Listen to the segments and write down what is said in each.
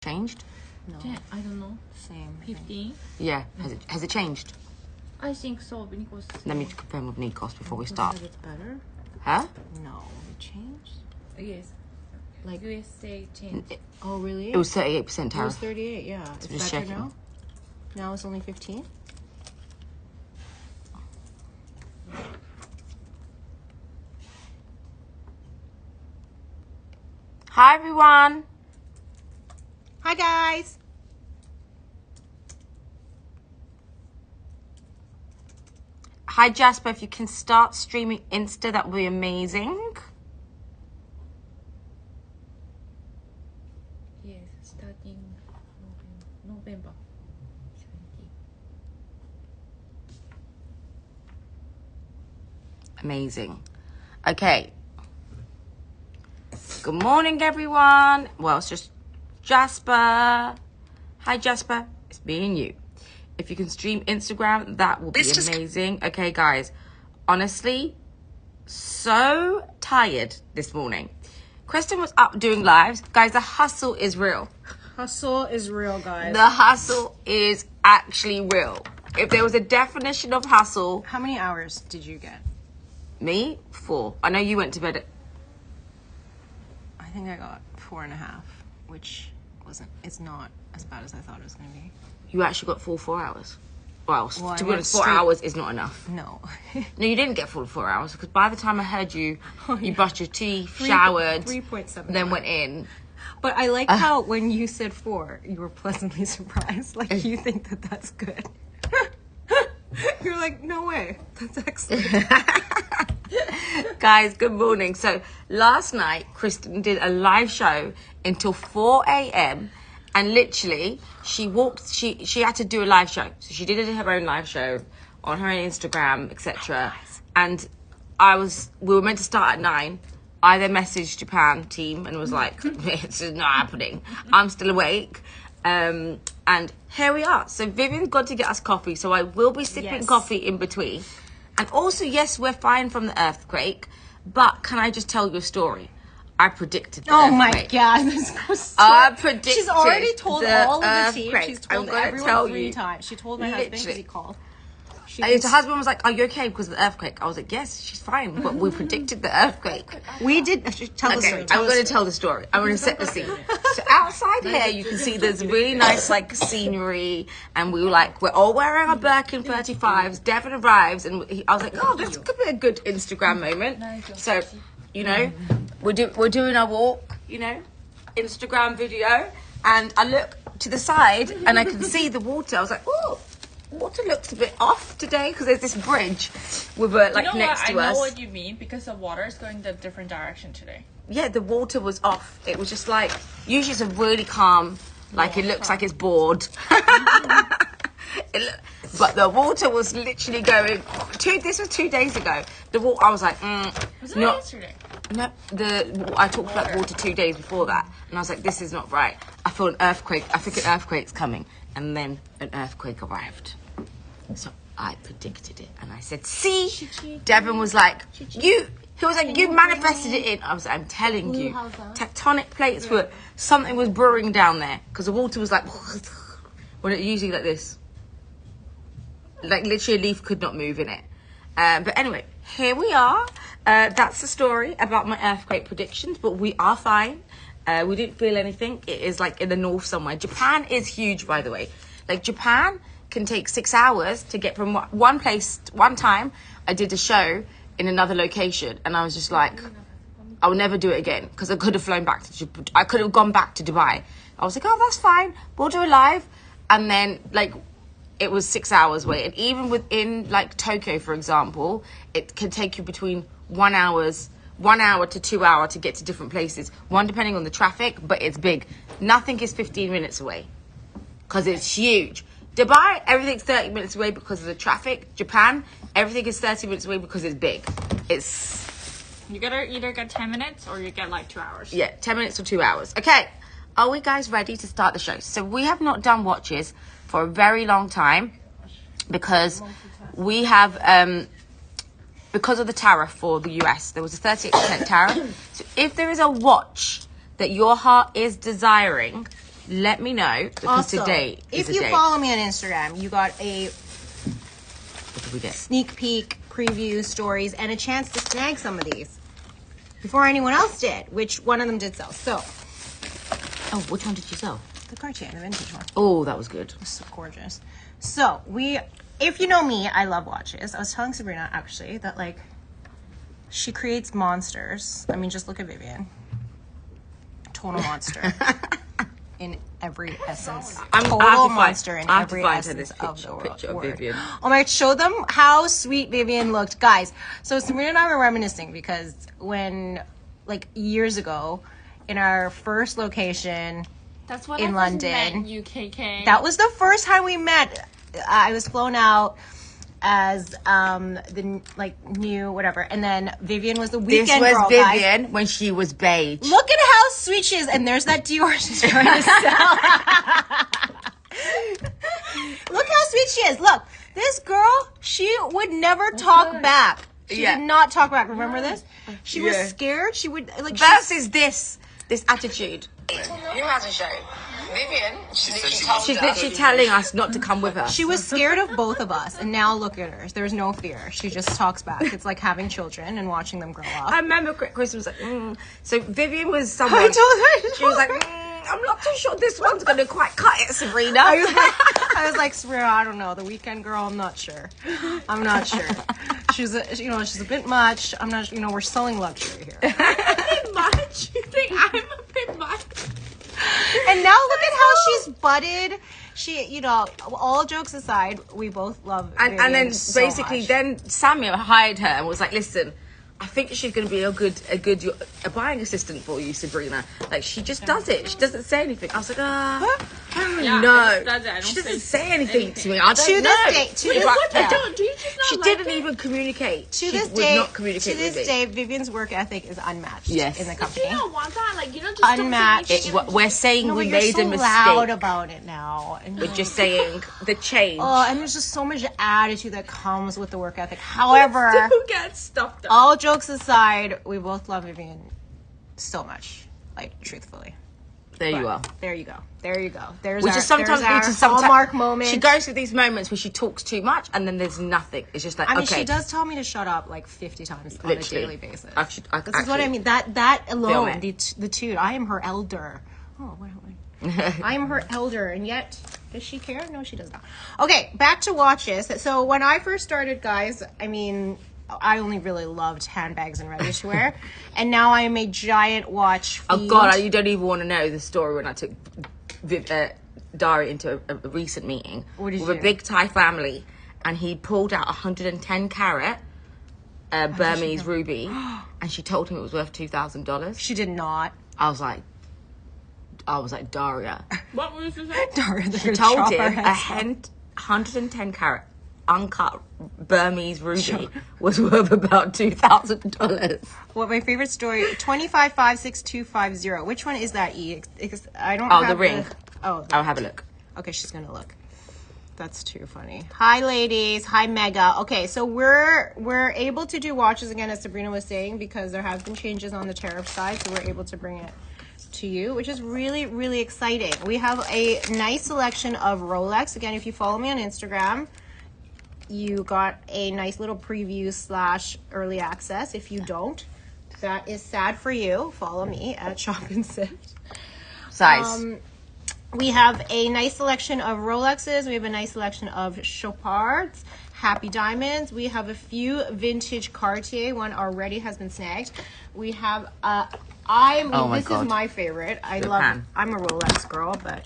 changed? No. I don't know. Same. 15? Yeah. Has it changed? I think so. Nikos. Let me confirm with Nikos before we start. It's better? Huh? No. It changed? Yes. Like USA changed. Oh, really? It was 38% It was tariff. 38, yeah. It's just better checking. now? Now it's only 15? Hi, everyone. Hi, guys. Hi, Jasper. If you can start streaming Insta, that would be amazing. Yes, starting November 20. Amazing. Okay. Good morning, everyone. Well, it's just Jasper. Hi, Jasper. It's me and you. If you can stream Instagram, that will be amazing. Okay, guys. Honestly, so tired this morning. Kristen was up doing lives. Guys, the hustle is real. Hustle is real, guys. The hustle is actually real. If there was a definition of hustle... How many hours did you get? Me? 4. I know you went to bed at... I think I got 4.5, which it's not as bad as I thought it was going to be. You actually got full 4 hours. Well, Well, to I be went honest, 4 straight- hours is not enough. No. No, you didn't get full 4 hours because by the time I heard you, you brushed your teeth, showered, 3.7. then went in. But I like how when you said 4, you were pleasantly surprised. Like, you think that that's good. You're like, no way. That's excellent. Guys, good morning. So last night, Kristen did a live show until 4 a.m. And literally, she had to do a live show. So she did her own live show on her own Instagram, etc. And we were meant to start at 9. I then messaged Japan team and was like, it's not happening. I'm still awake. And here we are. So Vivian's got to get us coffee. So I will be sipping coffee in between. And also, yes, we're fine from the earthquake. But can I just tell you a story? I predicted the Oh my earthquake. god, this goes so... I predicted She's already told the all of the team. earthquake. She's told I'm gonna everyone tell 3 you. times. She told my husband because Literally. he called. His husband was like, are you okay because of the earthquake? I was like, yes, she's fine. But we predicted the earthquake. We did... Tell the Okay, story. I'm going to tell the story. I'm going to set the scene. So outside here, you can see there's really nice like scenery, and we're all wearing our Birkin 35s. Devin arrives, and I was like, oh, this could be a good Instagram moment. So, you know, we're doing our walk, you know, Instagram video, and I look to the side, and I can see the water. I was like, oh. Water looks a bit off today because there's this bridge with next to us. I know what you mean because the water is going the different direction today. Yeah, the water was off. It was just like, usually it's a really calm, like it looks like it's bored. But the water was literally going. This was 2 days ago. The water, I was like, Was it yesterday? No, I talked about water 2 days before that, and I was like, this is not right. I feel an earthquake. I think an earthquake's coming, and then an earthquake arrived. So I predicted it, and I said, see, Devin was like, he was like, you manifested it in. I was like, I'm telling you, tectonic plates were, something was brewing down there, because the water was like, when it usually like this. Like literally a leaf could not move in it. But anyway, here we are. That's the story about my earthquake predictions, but we are fine. We didn't feel anything. It is like in the north somewhere. Japan is huge, by the way. Like Japan can take 6 hours to get from one place. One time I did a show in another location, and I was just like, I will never do it again because I could have flown back to, I could have gone back to Dubai. I was like, oh, that's fine. We'll do it live. And then like, it was 6 hours away. And even within like Tokyo, for example, it can take you between 1 hour to 2 hours to get to different places. One, depending on the traffic, but it's big. Nothing is 15 minutes away because it's huge. Dubai, everything's 30 minutes away because of the traffic. Japan, everything is 30 minutes away because it's big. You gotta either get 10 minutes or you get like 2 hours. Yeah, 10 minutes or 2 hours. Okay, are we guys ready to start the show? So we have not done watches for a very long time because we have, because of the tariff for the US, there was a 38% tariff. So if there is a watch that your heart is desiring, let me know because Also, today if is a you day. follow me on Instagram, you got a What did we get? sneak peek, preview, stories, and a chance to snag some of these before anyone else did, which one of them did sell. So, Oh, which one did you sell? the Cartier, the vintage one. Oh, that was good. So gorgeous. So if you know me, I love watches. I was telling Sabrina actually that like she creates monsters. I mean, just look at Vivian. Total monster in every essence. Total monster in every essence of the picture of word. Vivian. Oh my God, show them how sweet Vivian looked. Guys, so Sabrina and I were reminiscing because when, like years ago, in our first location, That's what in I London. Met UKK. that was the first time we met. I was flown out as the like new whatever, and then Vivian was the This weekend was girl. Vivian Guys. when she was beige. Look at how sweet she is, and there's that Dior she's trying to sell. Look how sweet she is. Look, this girl, she would never talk back. She Yeah. did not talk back. Remember this? She was Yeah. scared. She would like. Versus this attitude. You imagine show. Vivian, She's literally telling us not to come with her. She was scared of both of us, and now look at her. There's no fear. She just talks back. It's like having children and watching them grow up. I remember Chris was like, So Vivian was someone. I told her. She was like, I'm not too sure this one's gonna quite cut it, Sabrina. I was like, Sabrina, I don't know. The weekend girl, I'm not sure. I'm not sure. She's a bit much. I'm not. We're selling luxury here. much. You think I'm a bit much? And now look at how she's budded. She, all jokes aside, we both love Vivian and then so basically, much. then Samuel hired her and was like, listen, I think she's going to be a good buying assistant for you, Sabrina. Like, she just does it. She doesn't say anything. I was like, I don't Yeah, know. I just does it. I don't She doesn't say say anything to me. I don't To know. this day, to this What day, do you just not She like didn't it? even communicate. to She this would day, not communicate to this with me. day, Vivian's work ethic is unmatched. Yes. In the You company. don't want that, like you don't just don't say Unmatched. anything. We're saying No, we but you're made so a mistake. loud about it now. And We're just saying the change. oh, and there's just so much attitude that comes with the work ethic. However, Who gets stuffed up? all jokes aside, we both love Vivian so much. Like, truthfully. There you are. There you go. There you go. There's We our, just sometimes there's need our to sometimes hallmark moment. She goes through these moments where she talks too much, and then there's nothing. It's just like I mean, okay. she does tell me to shut up like 50 times on Literally. a daily basis. Actually, This is what I mean. That Film alone, it. the two. I am her elder. Oh, what am I? I am her elder, and yet does she care? No, she does not. Okay, back to watches. So when I first started, guys, I mean, I only really loved handbags and ready to wear, and now I am a giant watch Oh fiend. God, you don't even want to know the story when I took Dari into a recent meeting What did with you a do? big Thai family, and he pulled out 110 carat Burmese ruby, and she told him it was worth $2,000. She did not. I was like, Daria. What was you say? She Told him a 110 carat uncut Burmese ruby was worth about $2,000. What my favorite story? 25565250. Which one is that? I don't. Oh, have the ring. Oh, I'll have a look. okay. She's gonna look. That's too funny. Hi, ladies. Hi, Mega. Okay, so we're able to do watches again, as Sabrina was saying, because there have been changes on the tariff side, so we're able to bring it to you, which is really, really exciting. We have a nice selection of Rolex. Again, if you follow me on Instagram, you got a nice little preview / early access. If you don't, that is sad for you. Follow me at Shop and Sift. Size. We have a nice selection of Rolexes. We have a nice selection of Chopards, Happy Diamonds. We have a few vintage Cartier. One already has been snagged. We have Oh my this God. is my favorite. I'm a Rolex girl, but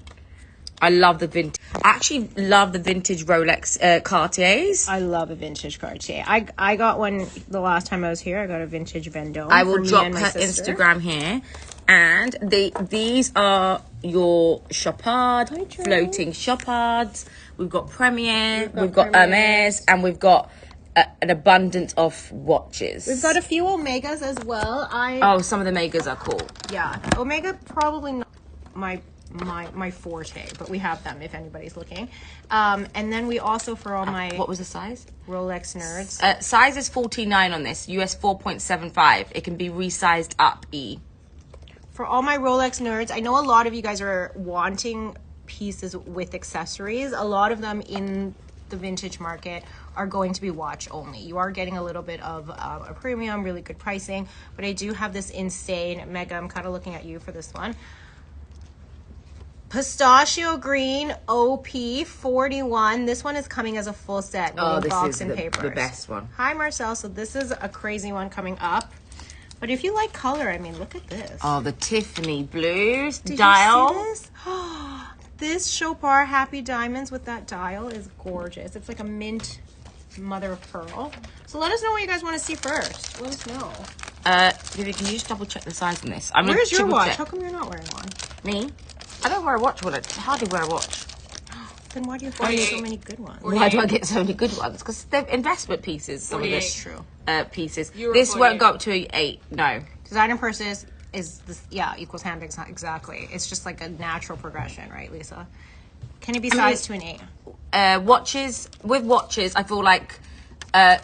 I love the vintage. I actually love the vintage Rolex Cartiers. I love a vintage Cartier. I got one the last time I was here. I got a vintage Vendome. I will for me drop and my her sister. Instagram here. And these are your Chopard, floating Chopards. We've got Premier, we've got Hermes, and we've got an abundance of watches. We've got a few Omegas as well. Oh, some of the Megas are cool. Yeah, Omega probably not my forte, but we have them if anybody's looking. And then we also, for all my What was the size? Rolex nerds, Size is 49 on this, US 4.75. It can be resized up, E. For all my Rolex nerds, I know a lot of you guys are wanting pieces with accessories. A lot of them in the vintage market are going to be watch only. You are getting a little bit of a premium, really good pricing, but I do have this insane Mega. I'm kind of looking at you for this one. Pistachio green OP 41. This one is coming as a full set. Oh, with this box is and the papers. best one. Hi, Marcel. So this is a crazy one coming up. But if you like color, I mean, look at this. Oh, the Tiffany blues Did dial. you see this? This Chopard Happy Diamonds with that dial is gorgeous. It's like a mint mother of pearl. So let us know what you guys want to see first. Let us know. Vivi, can you just double check the size on this? I'm gonna Where's your triple watch? check. How come you're not wearing one? Me? I don't wear a watch. I hardly wear a watch. Then why do you find so many good ones? Why do I get so many good ones? Because they're investment pieces. Some of 48. this True. pieces. Euro This won't 48. go up to an 8. No. Designer purses is this, yeah, equals handbags. Exactly. It's just like a natural progression, right, Lisa? Can it be sized to an 8? Watches, I feel like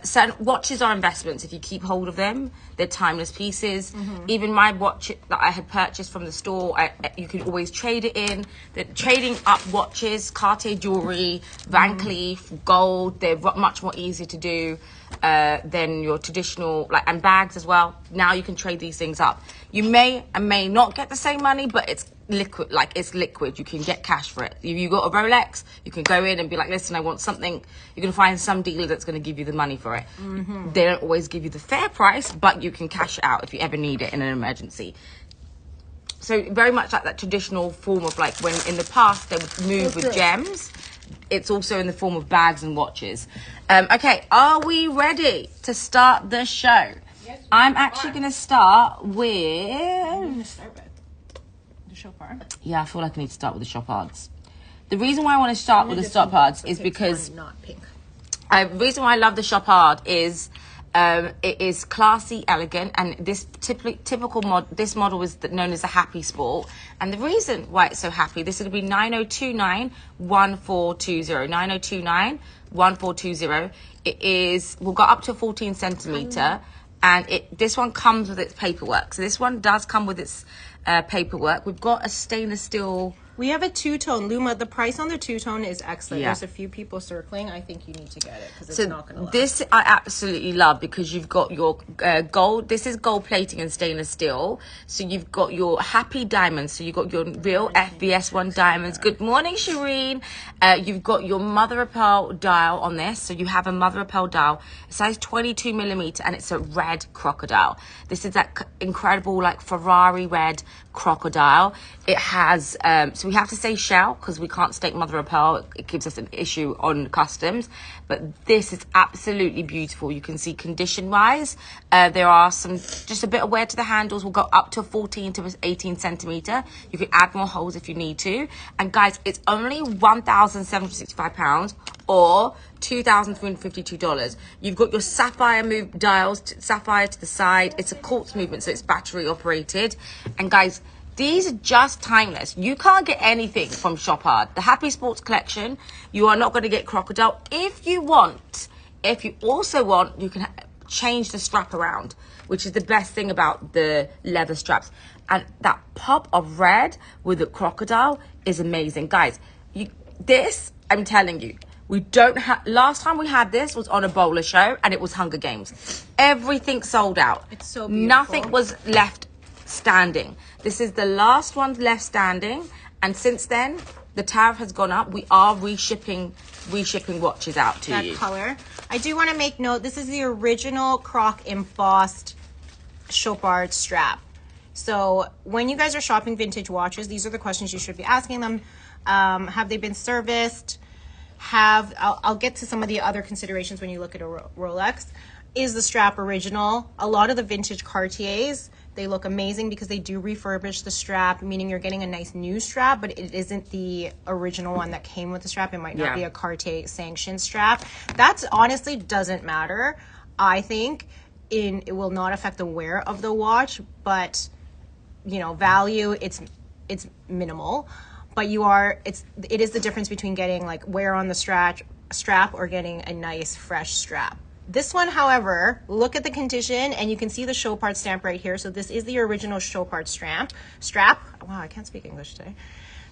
certain watches are investments. If you keep hold of them, they're timeless pieces. Even my watch that I had purchased from the store, you can always trade it in. The trading up watches, Cartier jewelry, Van Cleef, gold, they're much more easier to do than your traditional, and bags as well. Now you can trade these things up. You may and may not get the same money, but it's liquid. It's liquid. You can get cash for it. If you got a Rolex, you can go in and be like, listen, I want something. You're going to find some dealer that's going to give you the money for it. They don't always give you the fair price, but you can cash it out if you ever need it in an emergency. So very much like that traditional form of when in the past they would move with gems. It's also in the form of bags and watches. Okay, are we ready to start the show? Yes, I'm actually going to start with... The Chopard. Yeah, I feel like I need to start with the Chopards. The reason why I want to start with the Chopards is because... Not pink. The reason why I love the Chopard is it is classy, elegant, and this typical this model is known as a happy sport. And the reason why it's so happy, this is going to be 9029-1420. 9029-1420. It is, we'll go up to 14 centimeter, and this one comes with its paperwork. So this one does come with its paperwork. We've got a stainless steel. We have a two-tone. Luma, the price on the two-tone is excellent. Yeah. There's a few people circling. I think you need to get it because it's So not going to last. this I absolutely love because you've got your gold. This is gold plating and stainless steel. So you've got your happy diamonds. So you've got your real FBS1 diamonds. Good morning, Shireen. You've got your mother of pearl dial on this. So you have a mother of pearl dial, size 22 millimeter, and it's a red crocodile. This is that incredible Ferrari red crocodile. It has so we have to say shell because we can't state mother of pearl. It gives us an issue on customs, but this is absolutely beautiful. You can see condition wise there are just a bit of wear to the handles. Will go up to 14 to 18 centimeter. You can add more holes if you need to. And guys, it's only £1,765 or $2,352. You've got your sapphire move dials, sapphire to the side. It's a quartz movement, so it's battery operated. And guys, these are just timeless. You can't get anything from Chopard. The Happy Sports collection, you are not going to get crocodile. If you also want, you can change the strap around, which is the best thing about the leather straps. And that pop of red with the crocodile is amazing. Guys, I'm telling you, we don't have... Last time we had this was on a bowler show, and it was Hunger Games. Everything sold out. It's so beautiful. Nothing was left standing. This is the last one left standing, and since then the tariff has gone up. We are reshipping watches out to that you. color. I do want to make note, this is the original croc embossed Chopard strap. So when you guys are shopping vintage watches, these are the questions you should be asking them. Have they been serviced? I'll get to some of the other considerations when you look at a Rolex. Is the strap original? A lot of the vintage Cartiers, they look amazing because they do refurbish the strap, meaning you're getting a nice new strap, but it isn't the original one that came with the strap. It might not be a Cartier sanctioned strap. That honestly doesn't matter. I think it will not affect the wear of the watch, but value, it's minimal. But it is the difference between getting wear on the strap or getting a nice fresh strap. This one, however, look at the condition, and you can see the Chopard stamp right here. So this is the original Chopard strap. Wow, I can't speak English today.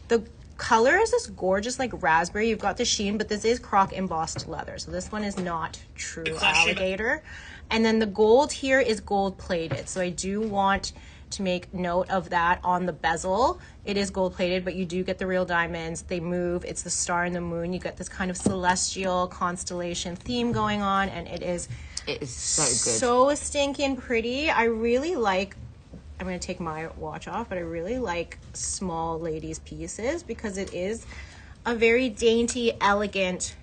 The color is this gorgeous like raspberry. You've got the sheen, but this is croc embossed leather. So this one is not true alligator. And then the gold here is gold plated. So I do want to make note of that on the bezel. It is gold plated, but you do get the real diamonds. They move. It's the star and the moon. You get this kind of celestial constellation theme going on, and it is so good. So stinking pretty. I really like, I'm going to take my watch off, but I really like small ladies pieces because it is a very dainty, elegant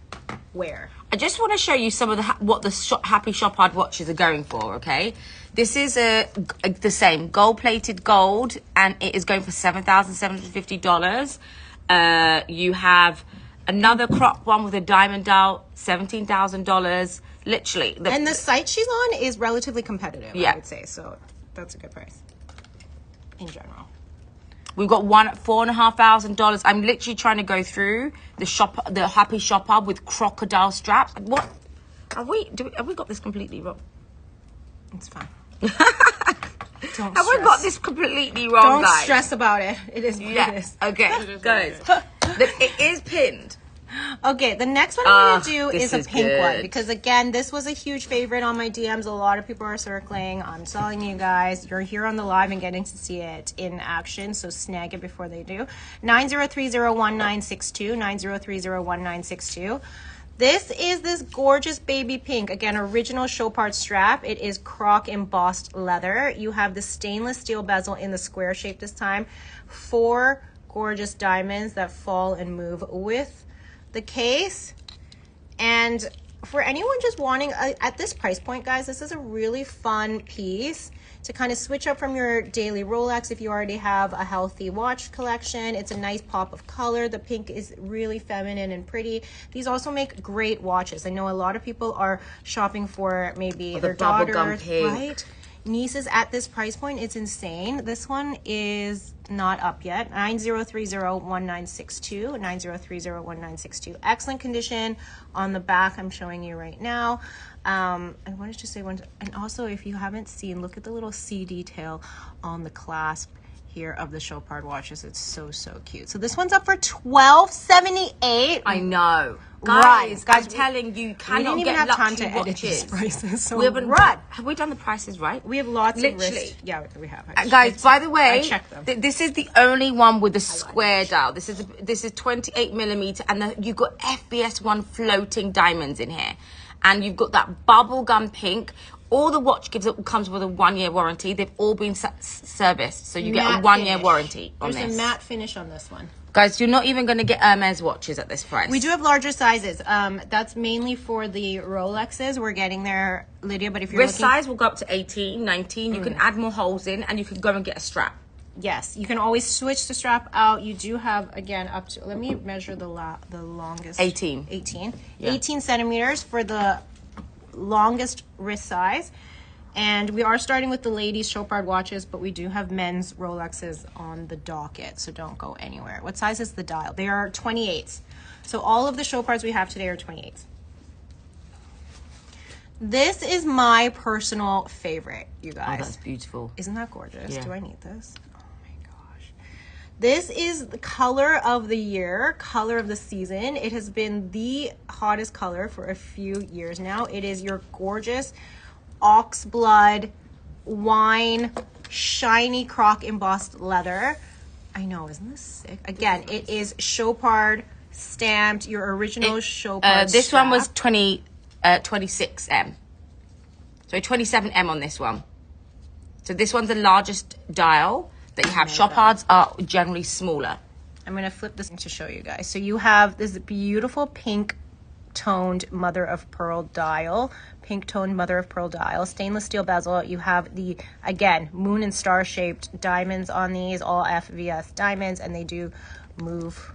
wear. I just want to show you some of what the Happy Chopard watches are going for, okay? This is the same gold-plated gold, and it is going for $7,750. You have another crop one with a diamond dial, $17,000. Literally. And the site she's on is relatively competitive, yeah. I would say. So that's a good price in general. We've got one at $4,500. I'm literally trying to go through the Happy Shopper with crocodile straps. What? Have we got this completely wrong? It's fine. Have we got this completely wrong, Don't stress about it. It is what it is. Okay, guys. It is pinned. Okay, the next one I'm going to do is a is pink good. one because, again, this was a huge favorite on my DMs. A lot of people are circling. I'm telling you guys, you're here on the live and getting to see it in action, so snag it before they do. 90301962, 90301962. This is this gorgeous baby pink. Again, original Chopard strap. It is croc embossed leather. You have the stainless steel bezel in the square shape this time. 4 gorgeous diamonds that fall and move with the case. And for anyone just wanting, at this price point, guys, this is a really fun piece to kind of switch up from your daily Rolex if you already have a healthy watch collection. It's a nice pop of color. The pink is really feminine and pretty. These also make great watches. I know a lot of people are shopping for maybe their daughters, right? Nieces at this price point. It's insane. This one is not up yet. 90301962, 90301962. Excellent condition on the back. I'm showing you right now. I wanted to say one, and also if you haven't seen, look at the little C detail on the clasp here of the Chopard watches. It's so cute. So this one's up for $1278. I know. Guys, I'm telling you, cannot we didn't even get have time luxury to edit these watches. prices. So We haven't run. have we done the prices right? We have lots Literally. of wrist. Yeah, we have. Guys, by the way, I checked them. This is the only one with the square dial. This is 28 millimeter, and you've got FBS1 floating diamonds in here, and you've got that bubblegum pink. All the watch comes with a 1-year warranty. They've all been serviced, so you get a 1-year warranty on There's this. a matte finish on this one. Guys, you're not even going to get Hermes watches at this price. We do have larger sizes. That's mainly for the Rolexes. We're getting there, Lydia, but if you're Wrist looking... size will go up to 18, 19. You can add more holes in, and you can go and get a strap. Yes, you can always switch the strap out. You do have, again, up to... Let me measure the longest. 18. 18. Yeah. 18 centimeters for the longest wrist size. And we are starting with the ladies' Chopard watches, but we do have men's Rolexes on the docket, so don't go anywhere. What size is the dial? They are 28s. So all of the Chopards we have today are 28s. This is my personal favorite, you guys. Oh, that's beautiful. Isn't that gorgeous? Yeah. Do I need this? Oh my gosh. This is the color of the year, color of the season. It has been the hottest color for a few years now. It is your gorgeous ox blood, wine, shiny croc embossed leather. I know, isn't this sick? Again, it is Chopard stamped, your original Chopard This strap. one was 26M. So 27M on this one. So this one's the largest dial that you have. Chopards are generally smaller. I'm going to flip this to show you guys. So you have this beautiful pink toned mother of pearl dial, pink toned mother of pearl dial, stainless steel bezel. You have the, again, moon and star shaped diamonds on these, all FVS diamonds, and they do move.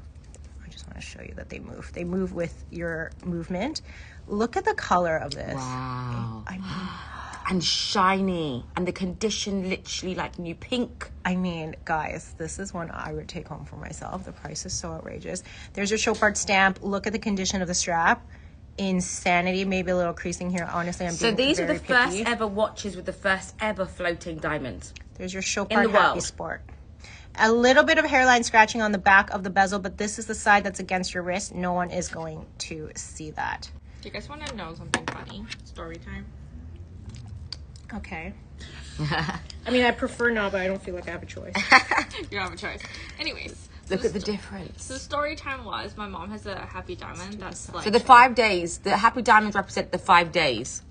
I just want to show you that they move. They move with your movement. Look at the color of this. Wow. I mean, and shiny. And the condition literally like new pink. I mean, guys, this is one I would take home for myself. The price is so outrageous. There's your Chopard stamp. Look at the condition of the strap. insanity. Maybe a little creasing here. Honestly, I'm So being these are the very first picky. ever watches with the first ever floating diamond. There's your show in part the Happy world. Sport. A little bit of hairline scratching on the back of the bezel, but this is the side that's against your wrist. No one is going to see that. Do you guys want to know something funny? Story time. Okay. I mean, I prefer not, but I don't feel like I have a choice. You don't have a choice. Anyways. Look at the difference. So story time was my mom has a happy diamond that's like. So the 5 days, the happy diamonds represent the 5 days.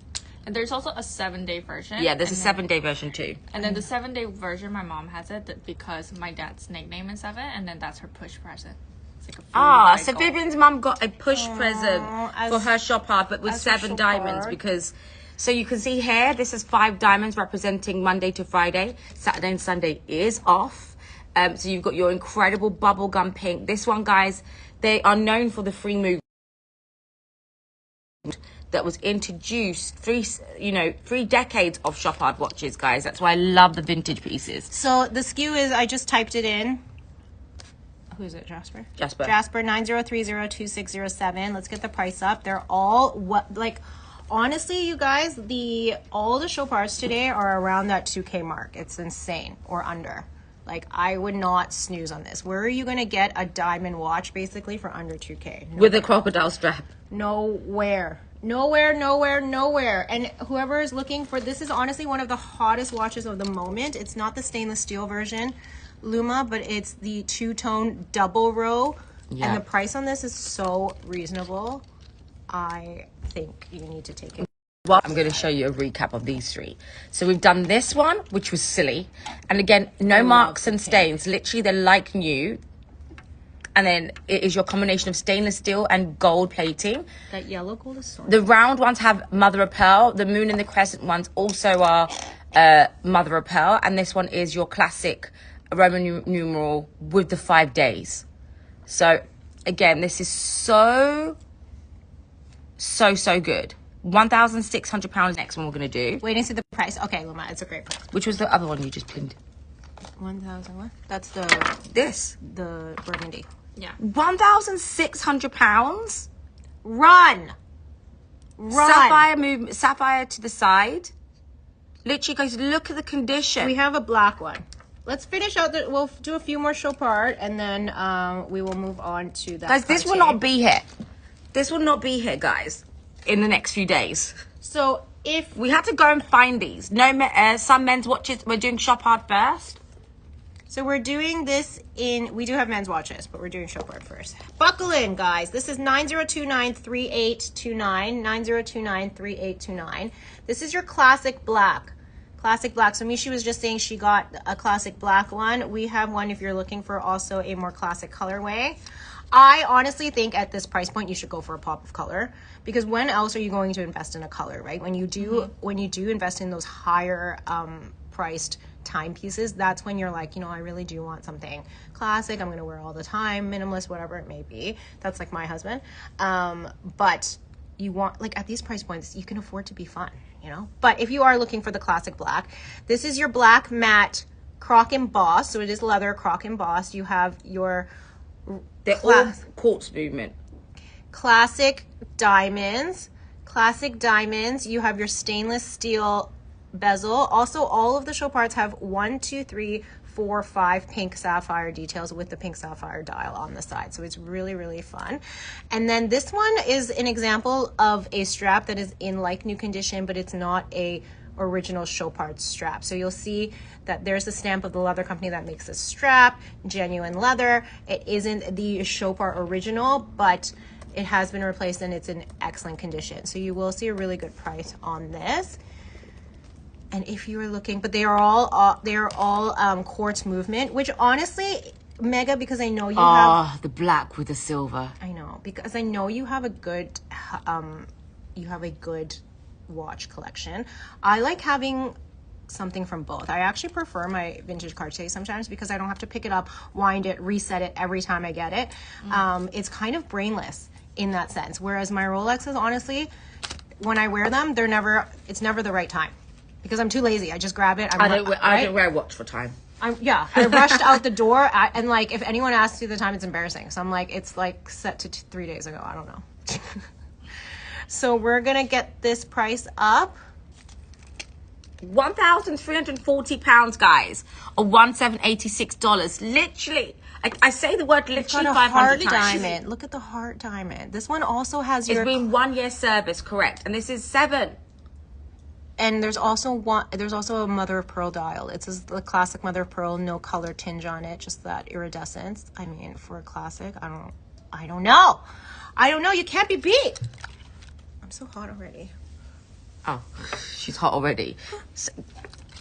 And there's also a 7-day version. Yeah, there's a and then- 7-day version too. And then the 7-day version, my mom has it because my dad's nickname is 7, and then that's her push present. It's like a Ah, so full cycle. Vivian's mum got a push present as- for her shop art, but with as her 7 shop diamonds art. because. So you can see here, this is 5 diamonds representing Monday to Friday. Saturday and Sunday is off. So you've got your incredible bubblegum pink. This one, guys, they are known for the free move that was introduced 3 decades of shop art watches, guys. That's why I love the vintage pieces. So the SKU is, I just typed it in. Who is it, Jasper? Jasper. Jasper 90302607. Let's get the price up. They're all honestly, you guys, all the show parts today are around that 2K mark. It's insane, or under. Like, I would not snooze on this. Where are you going to get a diamond watch basically for under 2K? With a crocodile strap. Nowhere. And whoever is looking for, this is honestly one of the hottest watches of the moment. It's not the stainless steel version, Luma, but it's the 2-tone double row. Yeah. And the price on this is so reasonable. I think you need to take it. Well, I'm going to show you a recap of these 3. So we've done this one, which was silly. And again, no marks and stains. Literally, they're like new. And then it is your combination of stainless steel and gold plating. That yellow gold is so The round ones have mother of pearl. The moon and the crescent ones also are mother of pearl. And this one is your classic Roman numeral with the 5 days. So again, this is so good. £1,600 next one we're going to do. Wait and see the price. Okay, Luma, it's a great price. Which was the other one you just pinned? 1,000 what? That's the burgundy. Yeah. £1,600. Run! Sapphire to the side. Literally, guys, look at the condition. We have a black one. Let's finish out we'll do a few more show part and then we will move on to that. Guys, this will not be here. This will not be here, guys, in the next few days. So if We had to go and find these. Some men's watches. We're doing shop hard first. So we're doing this we do have men's watches, but we're doing show part first. Buckle in, guys. This is 90293829, 90293829. This is your classic black. Classic black. So Mishi was just saying she got a classic black one. We have one if you're looking for also a more classic colorway. I honestly think at this price point you should go for a pop of color, because when else are you going to invest in a color, right? When you do invest in those higher priced timepieces, that's when you're like, I really do want something classic. I'm going to wear all the time, minimalist, whatever it may be. That's like my husband. But you want, like, at these price points, you can afford to be fun, But if you are looking for the classic black, this is your black matte croc embossed. So it is leather croc embossed. You have your all quartz movement. Classic diamonds. You have your stainless steel bezel. Also, all of the show parts have 1, 2, 3, 4, 5 pink sapphire details with the pink sapphire dial on the side. So it's really, really fun. And then this one is an example of a strap that is in like new condition, but it's not a original show parts strap. So you'll see that there's the stamp of the leather company that makes this strap, genuine leather. It isn't the show part original, but it has been replaced and it's in excellent condition. So you will see a really good price on this. And if you are looking, but they are all quartz movement, which honestly, Mega, because I know you have the black with the silver. I know, because I know you have a good watch collection. I like having something from both. I actually prefer my vintage Cartier sometimes because I don't have to pick it up, wind it, reset it every time I get it. It's kind of brainless in that sense. Whereas my Rolexes, honestly, when I wear them, it's never the right time because I'm too lazy. I just grab it. I don't wear a watch for time. I rushed out the door and like if anyone asks you the time, it's embarrassing. So I'm like, it's like set to 3 days ago. I don't know. So we're gonna get this price up. £1,340, guys, or $1,786. Literally, I say the word literally Got a 500 heart times. diamond. Look at the heart diamond. This one also has It's your been 1 year service, correct? And this is 7. and there's also a mother of pearl dial. It's the classic mother of pearl, no color tinge on it, just that iridescence. I mean, for a classic, I don't know. You can't be beat. I'm so hot already. Oh, she's hot already. So,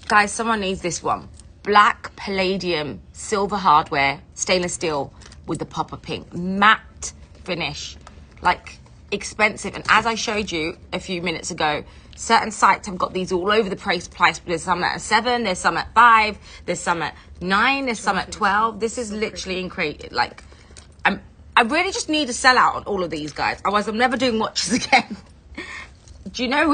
guys, someone needs this one. Black palladium silver hardware, stainless steel with the pop of pink. Matte finish. Like, expensive. And as I showed you a few minutes ago, certain sites have got these all over the price. There's some at 7, there's some at 5, there's some at 9, there's some at 12. This is literally incredible. Like, I really just need to sell out on all of these, guys. Otherwise, I'm never doing watches again. Do you know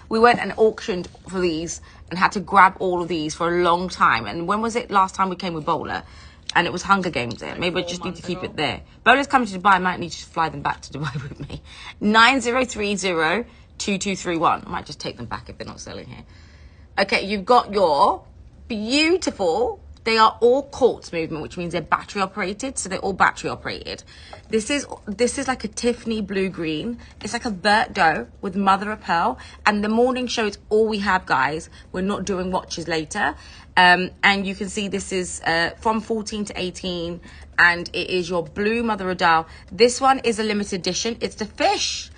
we went and auctioned for these and had to grab all of these for a long time. And when was it last time we came with Bowler? And it was Hunger Games there. Maybe I just need to keep it there. Bowler's coming to Dubai. I might need to fly them back to Dubai with me. 90302231. I might just take them back if they're not selling here. Okay, you've got your beautiful... They are all quartz movement, which means they're battery operated. So they're all battery operated. This is like a Tiffany blue green. It's like a vert dough with mother of pearl. And the morning show is all we have, guys. We're not doing watches later. And you can see this is from 14 to 18. And it is your blue mother of pearl. This one is a limited edition. It's the fish.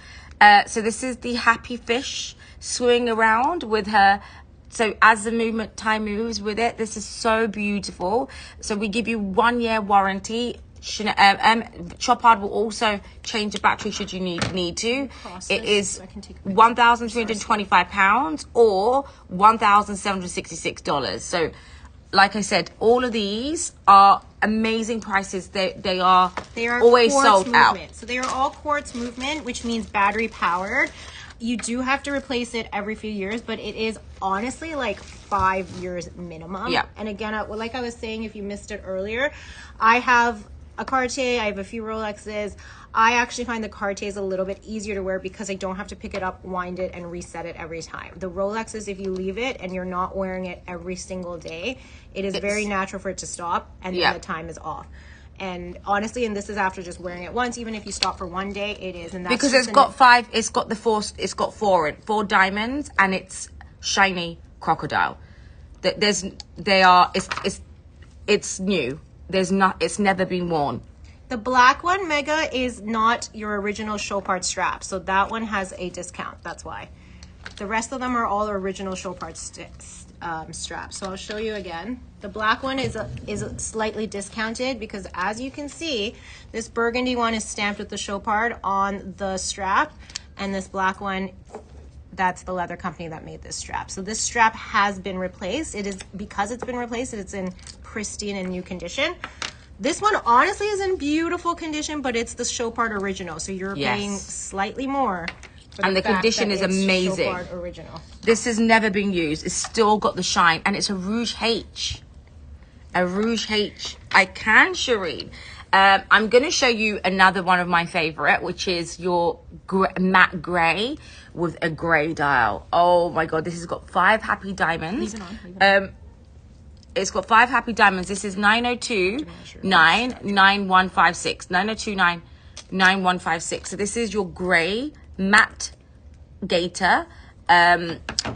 So this is the happy fish swimming around with her. So as the time moves with it, this is so beautiful. So we give you 1 year warranty. Chopard will also change the battery should you need to. It is £1,325 or $1,766. So like I said, all of these are amazing prices. They are always sold out. So they are all quartz movement, which means battery powered. You do have to replace it every few years, but it is honestly like 5 years minimum. Yeah. And again, like I was saying, if you missed it earlier, I have a Cartier, I have a few Rolexes. I actually find the Cartiers a little bit easier to wear because I don't have to pick it up, wind it, and reset it every time. The Rolexes, if you leave it and you're not wearing it every single day, it's very natural for it to stop, and then the time is off. And honestly, and this is after just wearing it once, even if you stop for 1 day, it is. And that's because it's got four diamonds, and it's shiny crocodile. It's new. It's never been worn. The black one, Mega, is not your original Chopard strap. So that one has a discount. That's why. The rest of them are all original Chopard straps. So I'll show you again. The black one is slightly discounted because, as you can see, this burgundy one is stamped with the Chopard on the strap, and this black one, that's the leather company that made this strap. So this strap has been replaced. It is because it's been replaced, it's in pristine and new condition. This one honestly is in beautiful condition, but it's the Chopard original, so you're paying slightly more. And the condition is amazing. Chopard original. This has never been used. It's still got the shine, and it's a Rouge H. A Rouge H. I can, Shireen. I'm going to show you another one of my favorite, which is your matte gray with a gray dial. Oh my God, this has got 5 happy diamonds. It's got 5 happy diamonds. This is 902-99156. 902-99156. So this is your gray matte gator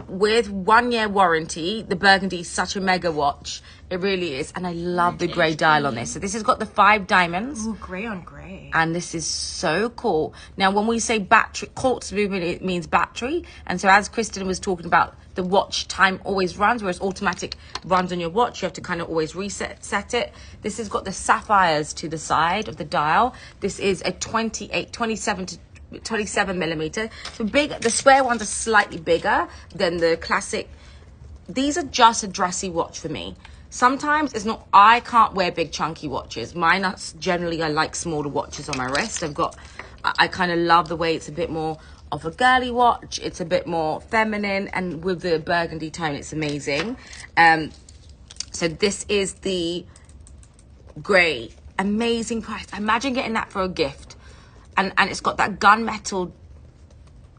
with 1 year warranty. The burgundy is such a mega watch. It really is. And I love the gray dial on this. So this has got the 5 diamonds. Ooh, gray on gray. And this is so cool. Now, when we say battery, quartz movement, it means battery. And so as Kristen was talking about, the watch time always runs, whereas automatic runs on your watch. You have to kind of always set it. This has got the sapphires to the side of the dial. This is a 27 millimeter. So big. The square ones are slightly bigger than the classic. These are just a dressy watch for me. Sometimes it's not, I can't wear big chunky watches. Mine are generally, I like smaller watches on my wrist. I kind of love the way it's a bit more of a girly watch. It's a bit more feminine, and with the burgundy tone, it's amazing. So this is the gray. Amazing price. Imagine getting that for a gift. And it's got that gunmetal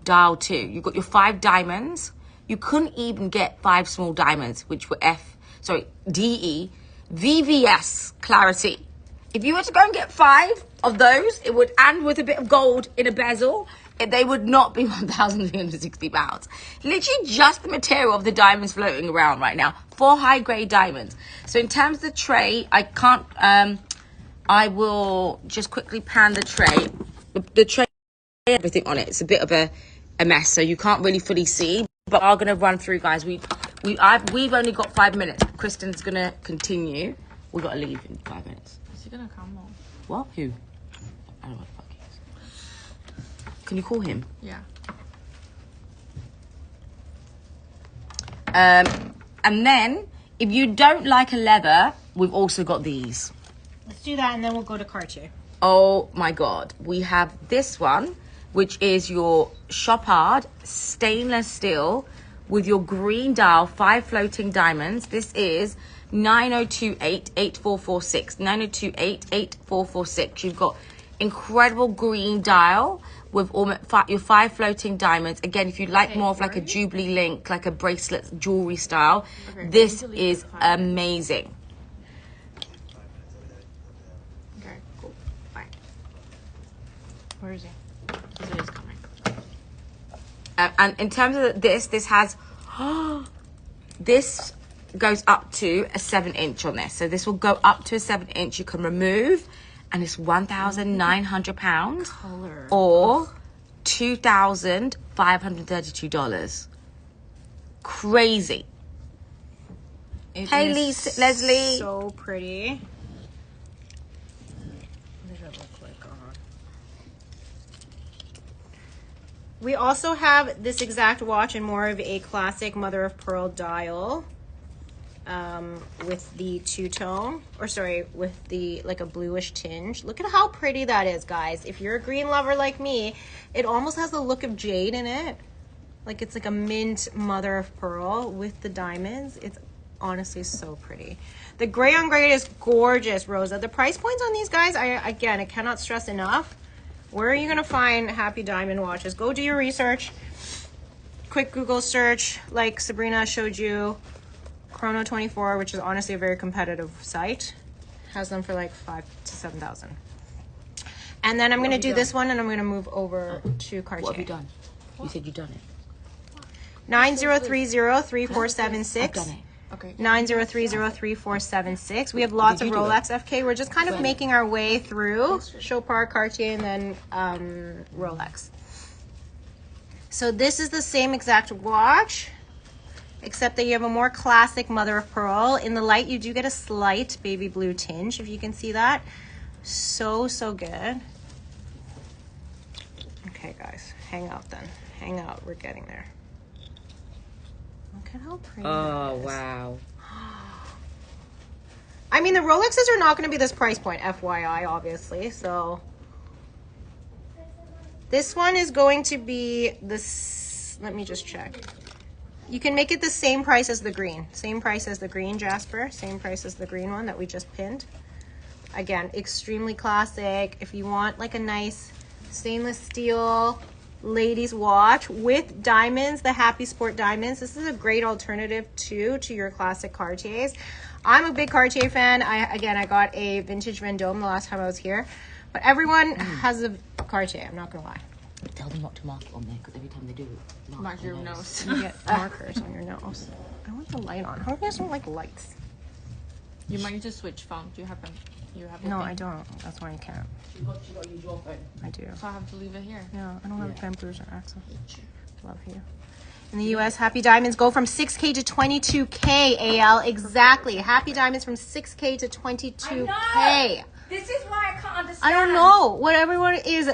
dial 2. You've got your 5 diamonds. You couldn't even get 5 small diamonds, which were DE, VVS clarity. If you were to go and get 5 of those, it would, and with a bit of gold in a bezel, they would not be £1,360. Literally just the material of the diamonds floating around right now. 4 high-grade diamonds. So in terms of the tray, I can't, I will just quickly pan the tray. The tray, everything on it. It's a bit of a mess, so you can't really fully see. But I'm going to run through, guys. We've only got 5 minutes. Kristen's going to continue. We've got to leave in 5 minutes. Is he gonna come on? What? Who? I don't know what the fuck he is. Can you call him? Yeah. And then, if you don't like a leather, we've also got these. Let's do that, and then we'll go to Cartier. Oh my God. We have this one, which is your Chopard stainless steel with your green dial, 5 floating diamonds. This is 9028-8446. 9028-8446. You've got incredible green dial with your 5 floating diamonds. Again, if you like more of like a Jubilee link, like a bracelet jewelry style, this is amazing. Okay, cool. Bye. Where is he? It is coming. And in terms of this has this goes up to a 7-inch on this. So this will go up to a 7-inch. You can remove, and it's £1,900 or $2,532. Crazy. Hey, Leslie. So pretty. What does it look like on? We also have this exact watch in more of a classic mother of pearl dial. With the two-tone, with the like a bluish tinge. Look at how pretty that is, guys. If you're a green lover like me, it almost has the look of jade in it. Like it's like a mint mother of pearl with the diamonds. It's honestly so pretty. The gray on gray is gorgeous, Rosa. The price points on these guys, I cannot stress enough. Where are you gonna find happy diamond watches? Go do your research. Quick Google search, like Sabrina showed you. Chrono 24, which is honestly a very competitive site, has them for like 5,000 to 7,000. And then I'm going to do this one, and I'm going to move over to Cartier. What have you done? You said you've done it. 9030-3476. I've done it. Okay. 9030-3476. We have lots of Rolex FK. We're just kind of making our way through Chopard, Cartier, and then Rolex. So this is the same exact watch, except that you have a more classic mother of pearl. In the light, you do get a slight baby blue tinge, if you can see that. So good. Okay, guys, hang out then. Hang out, we're getting there. Look at how pretty that is. Wow. I mean, the Rolexes are not going to be this price point, FYI, obviously, so. This one is going to be this, let me just check. You can make it the same price as the green. Same price as the green, Jasper. Same price as the green one that we just pinned. Again, extremely classic. If you want like a nice stainless steel ladies watch with diamonds, the Happy Sport diamonds, this is a great alternative too to your classic Cartiers. I'm a big Cartier fan. I got a vintage Vendome the last time I was here. But everyone has a Cartier, I'm not gonna lie. Tell them not to mark on there, because every time they do, Mark your nose. You get markers on your nose. I want the light on. How do you guys don't like lights? You might need to switch phone. Do you have them? You have. No, I don't. That's why I can't. She got to use your phone. I do. So I have to leave it here. Yeah, I don't have a Pampers or access. Love you. In the U.S., Happy Diamonds go from 6K to 22K, AL. Exactly. Happy Diamonds from 6K to 22K. This is why I can't understand. I don't know what everyone is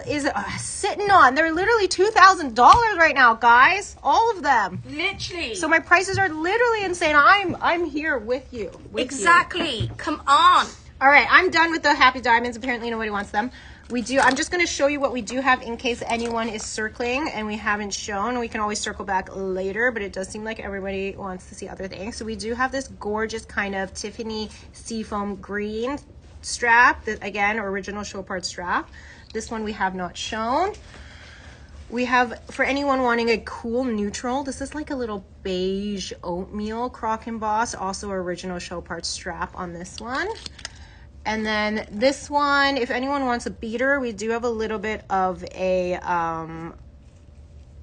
sitting on. They're literally $2,000 right now, guys. All of them. Literally. So my prices are literally insane. I'm here with you. Exactly. Come on. All right, I'm done with the Happy Diamonds. Apparently nobody wants them. I'm just going to show you what we do have in case anyone is circling and we haven't shown. We can always circle back later, but it does seem like everybody wants to see other things. So we do have this gorgeous kind of Tiffany seafoam green strap, that again, original Chopard strap. This one we have not shown. We have, for anyone wanting a cool neutral, this is like a little beige oatmeal croc emboss. Also original show part strap on this one. And then this one, if anyone wants a beater, we do have a little bit of a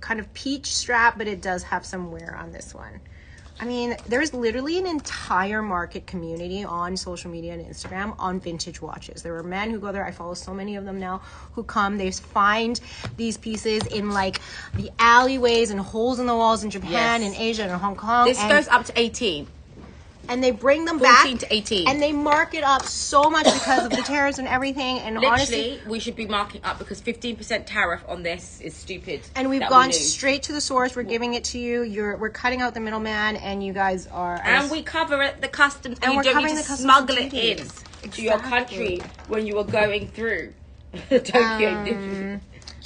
kind of peach strap, but it does have some wear on this one. I mean, there's literally an entire market community on social media and Instagram on vintage watches. There are men who go there. I follow so many of them now who come. They find these pieces in like the alleyways and holes in the walls in Japan and Asia and Hong Kong. This goes up to 18. And they bring them 14 back to 18. and they mark it up so much because of the tariffs and everything. And Literally, honestly, we should be marking up because 15% tariff on this is stupid. and we've gone straight to the source. We're giving it to you. We're cutting out the middleman, and you guys are. And we cover it, the customs, and we're you don't covering need to the customs smuggle and it in duties. to your country when you are going through Tokyo.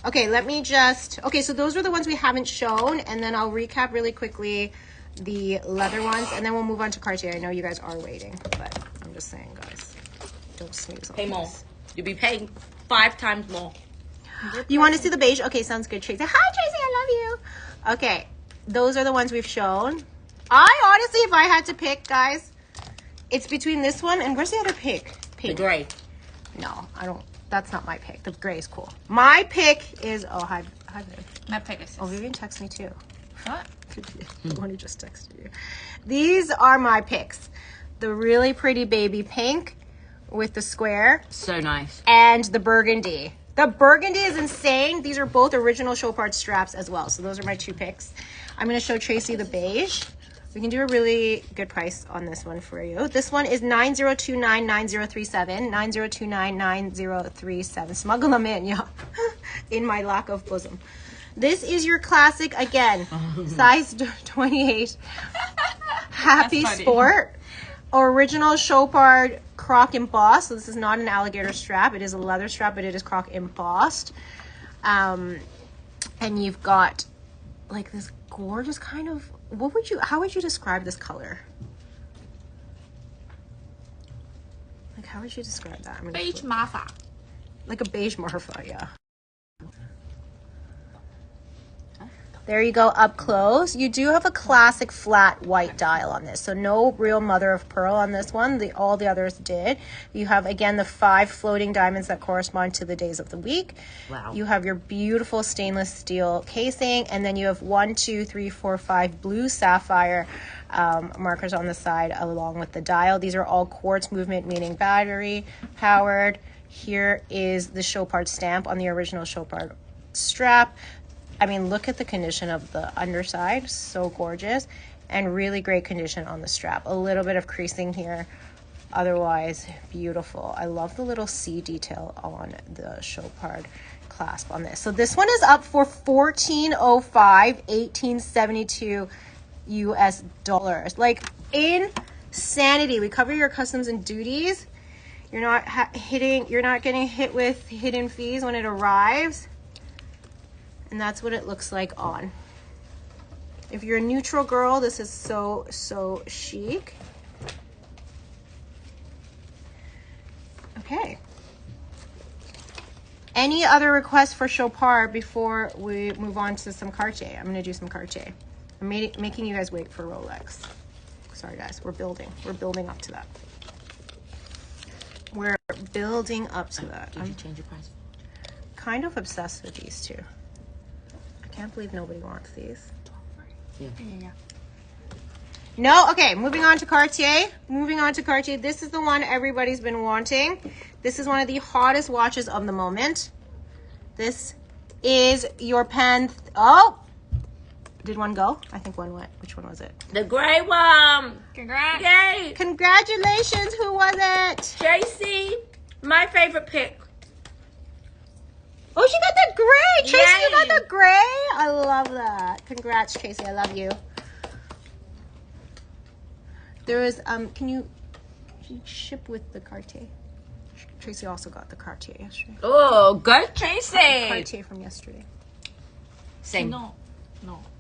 Okay, let me just. Okay, so those were the ones we haven't shown, and then I'll recap really quickly the leather ones, and then we'll move on to Cartier. I know you guys are waiting, but I'm just saying, guys, don't snooze on Pay more. this. You'll be paying 5 times more. You want to see the beige? Okay, sounds good, Tracy. Hi, Tracy, I love you. Okay, those are the ones we've shown. I honestly, if I had to pick, guys, it's between this one and where's the other pick? The grey. No, I don't. That's not my pick. The gray is cool. My pick is hi Viv. My pick is Oh, Vivian texted me too. what? The one who just texted you. These are my picks. The really pretty baby pink with the square So nice. and the burgundy. The burgundy is insane. These are both original show part straps as well. So those are my 2 picks. I'm going to show Tracy the beige. We can do a really good price on this one for you. This one is 90299037. 90299037. Smuggle them in, yeah. In my lack of bosom. This is your classic, again, size 28. Happy Sport. Original Chopard croc embossed. So this is not an alligator strap. It is a leather strap, but it is croc embossed. And you've got like this gorgeous kind of, how would you describe this color? Like, how would you describe that? I'm gonna Beige Marfa. like a beige Marfa, yeah. There you go, up close. You do have a classic flat white dial on this, so no real mother of pearl on this one. All the others did. You have, again, the 5 floating diamonds that correspond to the days of the week. Wow. You have your beautiful stainless steel casing, and then you have 1, 2, 3, 4, 5 blue sapphire markers on the side along with the dial. These are all quartz movement, meaning battery powered. Here is the Chopard stamp on the original Chopard strap. I mean, look at the condition of the underside. So gorgeous. And really great condition on the strap. A little bit of creasing here. Otherwise, beautiful. I love the little C detail on the Chopard clasp on this. So this one is up for $1405, 1872 US dollars. Like, insanity. We cover your customs and duties. You're not you're not getting hit with hidden fees when it arrives. And that's what it looks like on. If you're a neutral girl, this is so, so chic. Okay. Any other requests for Chopard before we move on to some Cartier? I'm going to do some Cartier. I'm making you guys wait for Rolex. Sorry, guys. We're building. We're building up to that. We're building up to that. Did you change your price? Kind of obsessed with these two. I can't believe nobody wants these. Yeah. No, okay, moving on to Cartier. Moving on to Cartier. This is the one everybody's been wanting. This is one of the hottest watches of the moment. This is your pen. Oh! Did one go? I think one went. Which one was it? The grey one. Congrats. Yay. Congratulations! Who was it? Tracy, my favorite pick. Oh, she got the gray! Tracy, Yay. you got the gray? I love that. Congrats, Tracy. I love you. There is, can you ship with the Cartier? Tracy also got the Cartier yesterday. Oh, go Tracy. Cartier from yesterday. Same. No.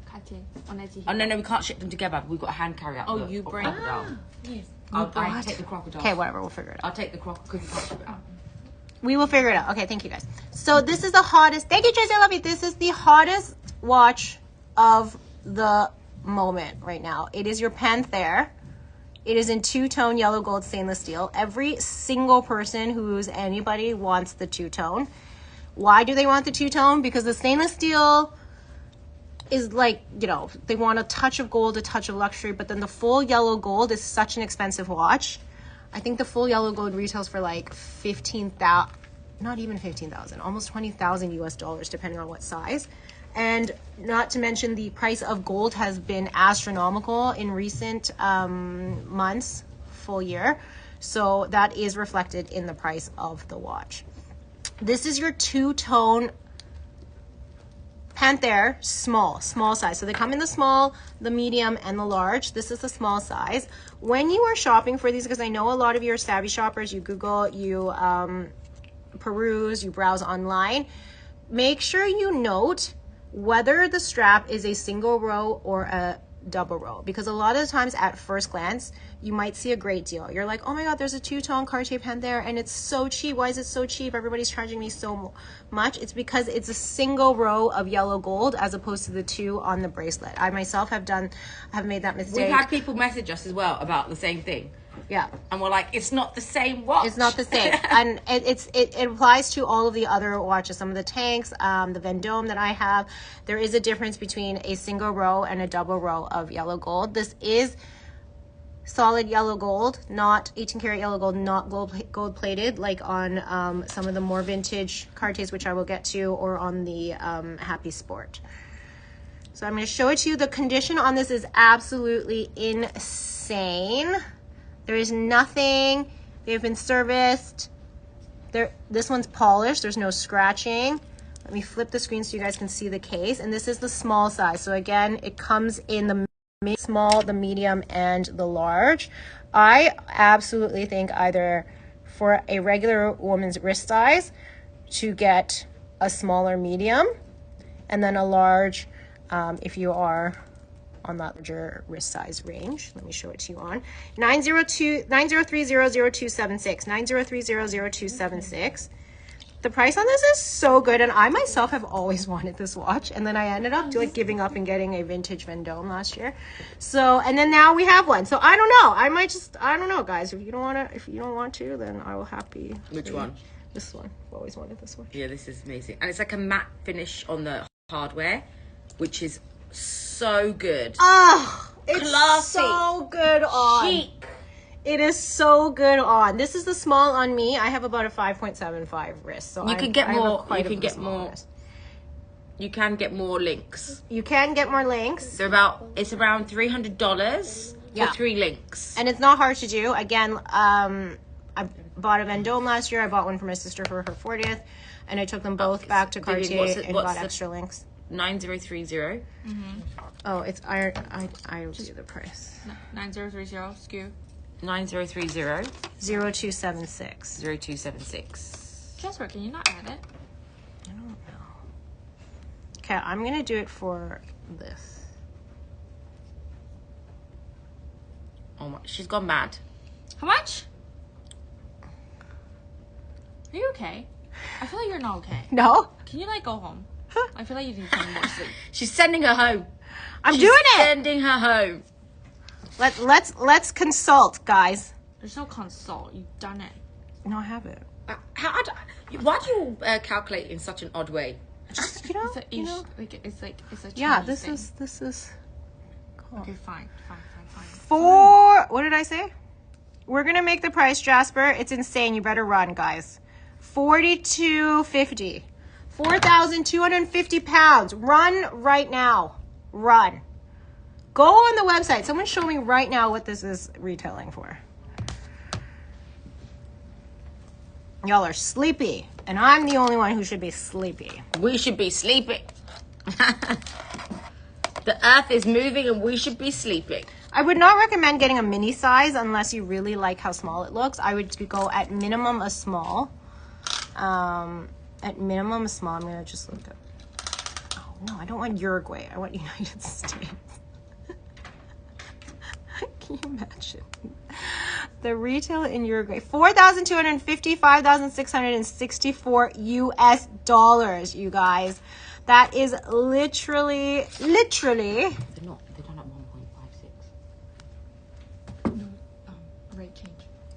Cartier. Oh, no, we can't ship them together. We've got a hand carry out. Oh, the you bring- crocodile. Yes. I'll take the crocodile. Okay, whatever. We'll figure it out. I'll take the crocodile because you can't ship it out. We will figure it out. Okay, thank you guys. So this is the hottest. Thank you, Tracy. I love you. This is the hottest watch of the moment right now. It is your Panther. It is in two-tone yellow gold stainless steel. Every single person who's anybody wants the two-tone. Why do they want the two-tone? Because the stainless steel is like, you know, they want a touch of gold, a touch of luxury, but then the full yellow gold is such an expensive watch. I think the full yellow gold retails for like 15,000, not even 15,000, almost 20,000 US dollars, depending on what size. And not to mention the price of gold has been astronomical in recent months, full year. So that is reflected in the price of the watch. This is your two-tone Panther, small size. So they come in the small, the medium, and the large. This is the small size. When you are shopping for these, because I know a lot of you are savvy shoppers, you Google, you peruse, you browse online, make sure you note whether the strap is a single row or a double row, because a lot of the times at first glance you might see a great deal. You're like, oh my god, there's a two-tone Cartier Panther and it's so cheap. Why is it so cheap? Everybody's charging me so much. It's because it's a single row of yellow gold as opposed to the two on the bracelet. I myself have made that mistake. We've had people message us as well about the same thing. Yeah. And we're like, it's not the same watch. It's not the same. And it applies to all of the other watches. Some of the tanks, the Vendome that I have, there is a difference between a single row and a double row of yellow gold. This is solid yellow gold, not 18 karat yellow gold, not gold plated like on some of the more vintage Cartiers, which I will get to, or on the Happy Sport. So I'm going to show it to you. The condition on this is absolutely insane. There is nothing. They've been serviced. This one's polished. There's no scratching. Let me flip the screen so you guys can see the case. And this is the small size. So again, it comes in the small, the medium, and the large. I absolutely think either for a regular woman's wrist size to get a smaller medium and then a large if you are on that larger wrist size range. Let me show it to you on 903000276. 903000276. The price on this is so good, and I myself have always wanted this watch, and then I ended up giving up and getting a vintage Vendome last year. So, and then now we have one. So I don't know. I don't know, guys. If you don't want to, then I will happy. Which one? This one. I've always wanted this one. Yeah, this is amazing. And it's like a matte finish on the hardware, which is so good. Oh, it's classy, so good on. chic. It is so good on. This is the small on me. I have about a 5.75 wrist, so You can get more. You can get more. more. You can get more links. You can get more links, It's around $300 Yeah. for 3 links. and it's not hard to do. Again, I bought a Vendome last year. I bought one for my sister for her 40th, and I took them both back to Vivian, Cartier and what's got the- extra links. 9030. Oh, it's I will do the price. 9030 SKU. 9030 0276. 0276. Jasper, can you not add it? I don't know. Okay, I'm gonna do it for this. Oh my, she's gone mad. How much? Are you okay? I feel like you're not okay. No, Can you like go home? I feel like you need some more sleep. She's sending her home. I'm doing it. Sending her home. Let's consult, guys. There's no consult. You've done it. No, I haven't. Why do you calculate in such an odd way? Just you know, It's a you know. it's a Yeah, Chinese thing. this is. Cool. Okay, fine. For what did I say? We're gonna make the price, Jasper. It's insane. You better run, guys. $42.50. 4,250 pounds. Run right now. Run. Go on the website. Someone show me right now what this is retailing for. Y'all are sleepy, and I'm the only one who should be sleepy. We should be sleeping. The earth is moving and we should be sleeping. I would not recommend getting a mini size unless you really like how small it looks. I would go at minimum a small. At minimum a small. I'm going to just look at... Oh, no, I don't want Uruguay. I want United States. Can you imagine? The retail in Uruguay, 4,250, 5,664 US dollars, you guys. That is literally. They're not at 1.56. Rate change.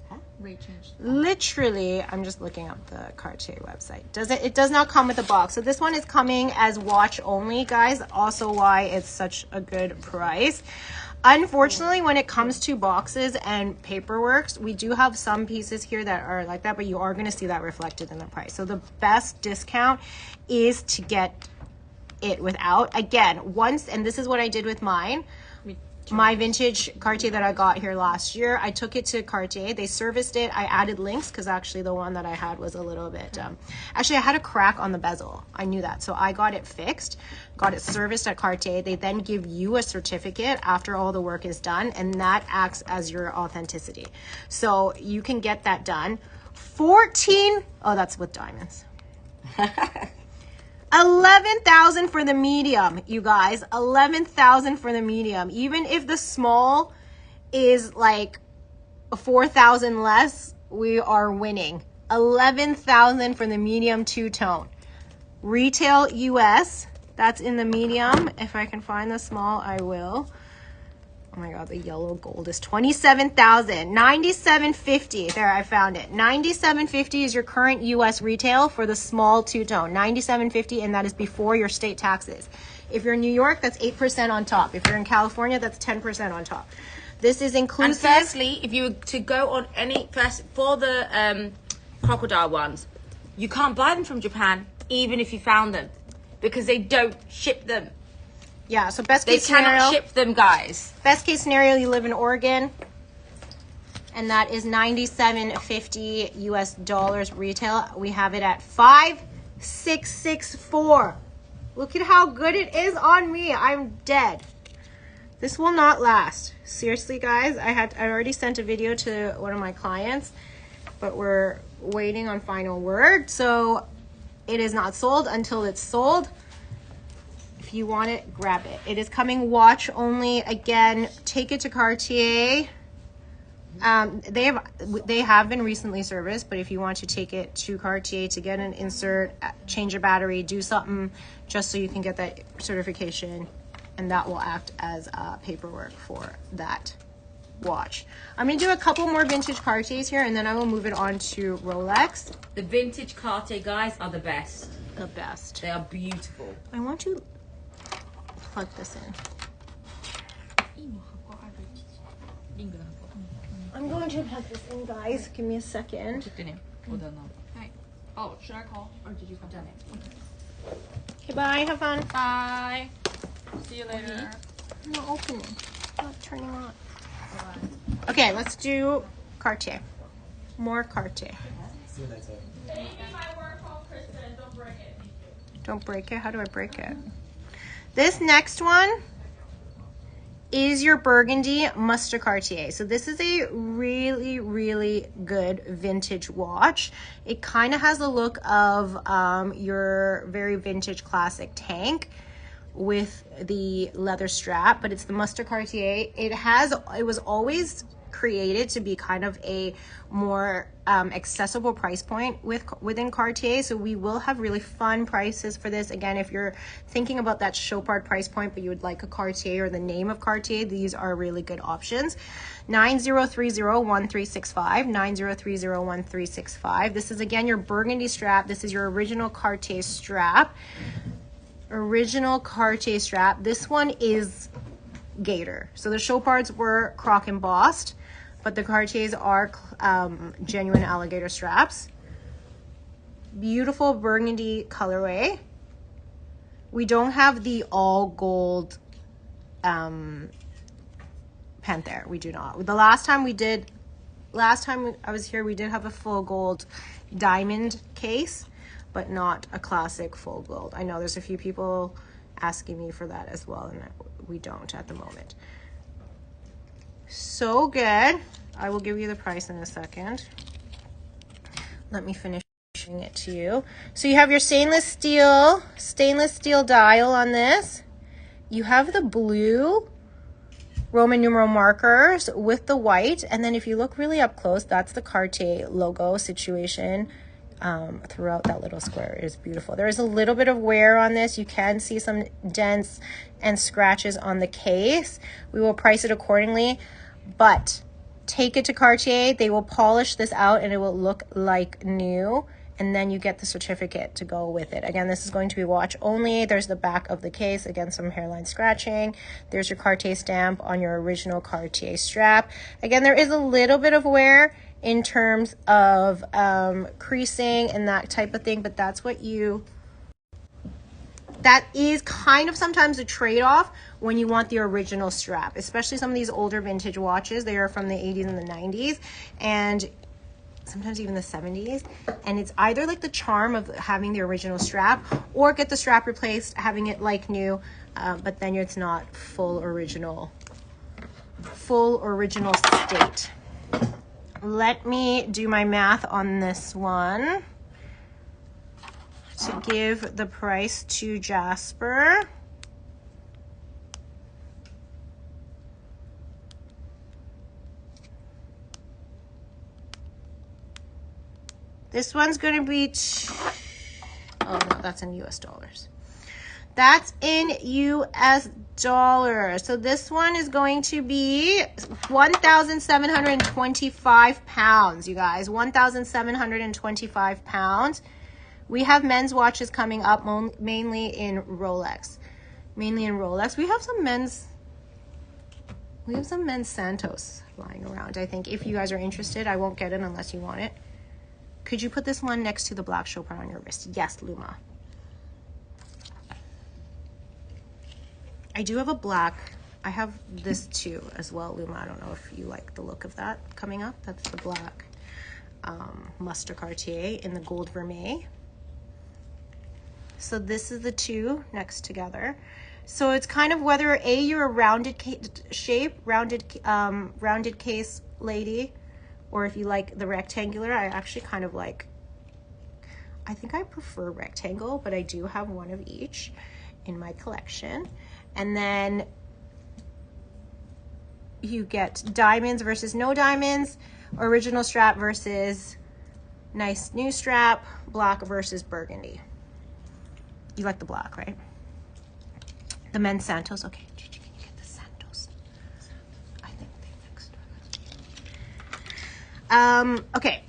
Huh? Rate change. Literally, I'm just looking up the Cartier website. It does not come with a box. So this one is coming as watch only, guys. Also why it's such a good price. Unfortunately, when it comes to boxes and paperwork, we do have some pieces here that are like that, but you are going to see that reflected in the price. So the best discount is to get it without. Again, once, and this is what I did with mine. My vintage Cartier that I got here last year, I took it to Cartier. They serviced it. I added links because actually the one that I had was a little bit, actually I had a crack on the bezel. I knew that. So I got it fixed, got it serviced at Cartier. They then give you a certificate after all the work is done, and that acts as your authenticity. So you can get that done. Oh, that's with diamonds. 11,000 for the medium, you guys. 11,000 for the medium. Even if the small is like 4,000 less, we are winning. 11,000 for the medium two-tone. Retail US, that's in the medium. If I can find the small, I will. Oh my God, the yellow gold is 27,000. 97.50. There, I found it. 97.50 is your current US retail for the small two-tone. 97.50, and that is before your state taxes. If you're in New York, that's 8% on top. If you're in California, that's 10% on top. This is inclusive. And firstly, if you were to go on for the crocodile ones, you can't buy them from Japan, even if you found them, because they don't ship them. Yeah, so best They case scenario. cannot ship them, guys. Best case scenario, you live in Oregon, and that is $97.50 US dollars retail. We have it at 5,664. Look at how good it is on me. I'm dead. This will not last. Seriously, guys, I already sent a video to one of my clients, but we're waiting on final word. So it is not sold until it's sold. If you want it, grab it. It is coming watch only. Again, take it to Cartier. They have been recently serviced, but if you want to take it to Cartier to get an insert, change a battery, do something just so you can get that certification, and that will act as paperwork for that watch. I'm going to do a couple more vintage Cartiers here, and then I will move it on to Rolex. The vintage Cartier guys are the best. The best. They are beautiful. I want to plug this in. I'm going to plug this in, guys. Give me a second. Oh, should I call or did you come down it? Okay, bye. Have fun. Bye. See you later. Not opening. Not turning on. Okay, let's do Cartier. More Cartier. Don't break it. How do I break it? This next one is your Burgundy Mustard Cartier. So this is a really, really good vintage watch. It kind of has the look of your very vintage classic tank with the leather strap, but it's the Mustard Cartier. It was always created to be kind of a more accessible price point within Cartier, so we will have really fun prices for this. Again, if you're thinking about that Chopard price point but you would like a Cartier or the name of Cartier, these are really good options. 90301365, 90301365. This is again your burgundy strap. This is your original Cartier strap. Original Cartier strap. This one is gator. So the Chopards were croc embossed, but the Cartiers are genuine alligator straps. Beautiful burgundy colorway. We don't have the all gold Panther. We do not. The last time I was here, we did have a full gold diamond case, but not a classic full gold. I know there's a few people asking me for that as well, and we don't at the moment. So good. I will give you the price in a second. Let me finish it to you. So you have your stainless steel dial on this. You have the blue Roman numeral markers with the white. And then if you look really up close, that's the Cartier logo situation throughout that little square. It is beautiful. There is a little bit of wear on this. You can see some dents and scratches on the case. We will price it accordingly, but take it to Cartier. They will polish this out and it will look like new. And then you get the certificate to go with it. Again, this is going to be watch only. There's the back of the case. Again, some hairline scratching. There's your Cartier stamp on your original Cartier strap. Again, there is a little bit of wear in terms of creasing and that type of thing, but that is kind of sometimes a trade-off when you want the original strap, especially some of these older vintage watches. They are from the 80s and the 90s, and sometimes even the 70s, and it's either like the charm of having the original strap or get the strap replaced, having it like new, but then it's not full original state. Let me do my math on this one to give the price to Jasper. This one's going to be, oh no, that's in US dollars. That's in US dollars. So this one is going to be 1,725 pounds, you guys. 1,725 pounds. We have men's watches coming up mainly in Rolex. We have some men's Santos lying around, I think. If you guys are interested, I won't get it unless you want it. Could you put this one next to the black Chopin on your wrist? Yes, Luma. I do have a black. I have this too as well, Luma. I don't know if you like the look of that coming up. That's the black Mustard Cartier in the gold vermeil. So this is the two next together. So it's kind of whether A, you're a rounded case lady, or if you like the rectangular. I actually kind of like, I think I prefer rectangle, but I do have one of each in my collection. And then you get diamonds versus no diamonds, original strap versus nice new strap, black versus burgundy. You like the black, right? The men's Santos. Okay, Gigi, can you get the Santos? I think they fixed it. Okay,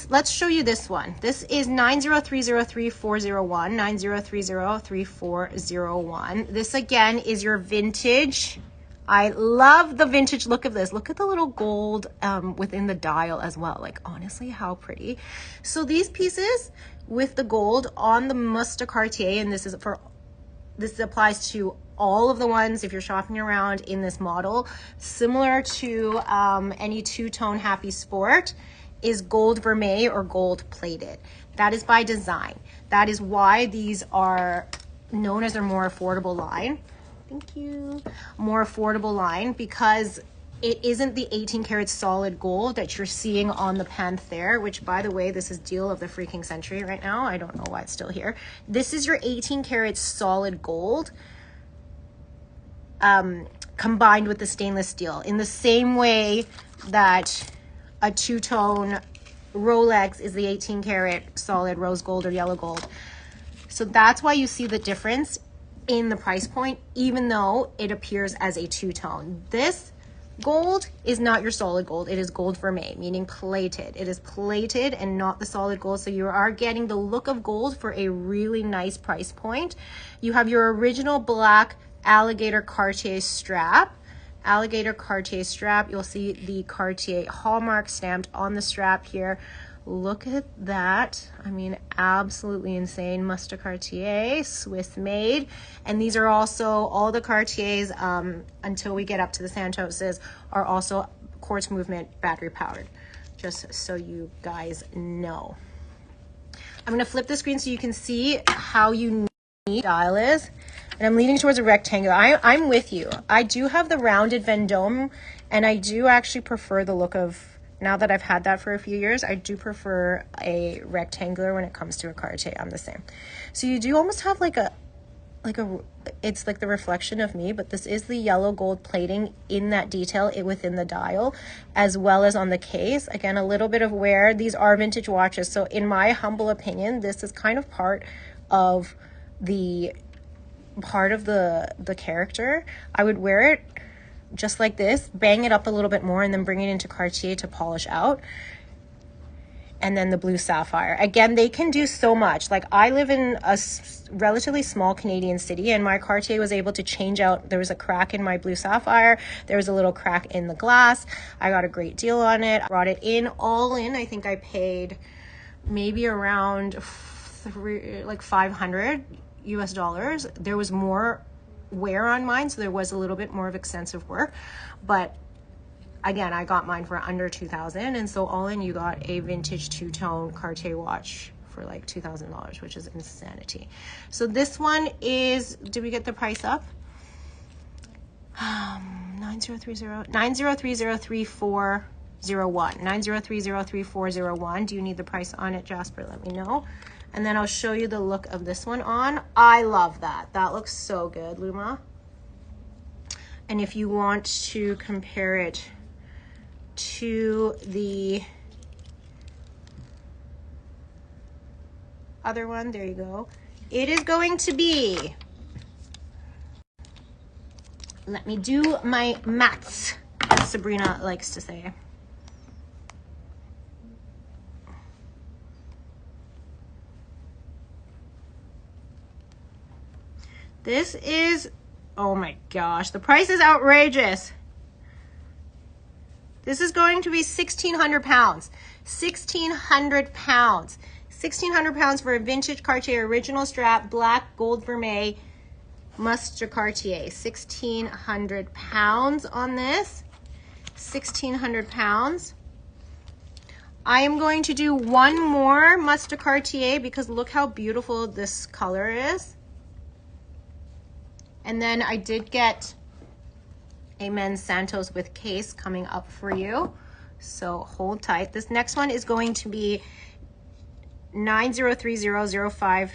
let's show you this one. This is 90303401, 90303401. This again is your vintage. I love the vintage look of this. Look at the little gold within the dial as well. Like, honestly, how pretty. So these pieces with the gold on the Mustard Cartier, and this applies to all of the ones if you're shopping around in this model, similar to any two-tone Happy Sport, is gold vermeil or gold plated. That is by design. That is why these are known as a more affordable line. Thank you. More affordable line, because it isn't the 18 karat solid gold that you're seeing on the Panther, which, by the way, this is deal of the freaking century right now. I don't know why it's still here. This is your 18 karat solid gold combined with the stainless steel, in the same way that a two-tone Rolex is the 18 karat solid rose gold or yellow gold. So that's why you see the difference in the price point, even though it appears as a two-tone. This gold is not your solid gold. It is gold vermeil, meaning plated. It is plated and not the solid gold. So you are getting the look of gold for a really nice price point. You have your original black alligator Cartier strap. Alligator Cartier strap. You'll see the Cartier hallmark stamped on the strap here. Look at that. I mean, absolutely insane. Mustard Cartier, Swiss made. And these are also, all the Cartiers, until we get up to the Santoses, are also quartz movement battery powered, just so you guys know. I'm gonna flip the screen so you can see how unique the dial is. And I'm leaning towards a rectangle. I'm with you. I do have the rounded Vendome, and I do actually prefer the look of, now that I've had that for a few years, I do prefer a rectangular when it comes to a Cartier. I'm the same. So you do almost have like like it's like the reflection of me, but this is the yellow gold plating in that detail within the dial, as well as on the case. Again, a little bit of wear. These are vintage watches, so in my humble opinion, this is kind of part of the character. I would wear it just like this, bang it up a little bit more, and then bring it into Cartier to polish out. And then the blue sapphire. Again, they can do so much. Like, I live in a relatively small Canadian city, and my Cartier was able to change out. There was a crack in my blue sapphire. There was a little crack in the glass. I got a great deal on it. I brought it in, all in. I think I paid maybe around $500 US. There was more wear on mine, so there was a little bit more of extensive work, but again, I got mine for under $2,000, and so all in, you got a vintage two-tone Cartier watch for like $2,000, which is insanity. So this one is, did we get the price up? 90303401. 90303401. Do you need the price on it, Jasper? Let me know. And then I'll show you the look of this one on. I love that. That looks so good, Luma. And if you want to compare it to the other one, there you go. It is going to be, let me do my maths, as Sabrina likes to say. This is, oh my gosh, the price is outrageous. This is going to be 1,600 pounds. 1,600 pounds. 1,600 pounds for a vintage Cartier original strap, black gold vermeil, Must Cartier. 1,600 pounds on this. 1,600 pounds. I am going to do one more Must Cartier because look how beautiful this color is. And then I did get a men's Santos with case coming up for you, so hold tight. This next one is going to be 90300529.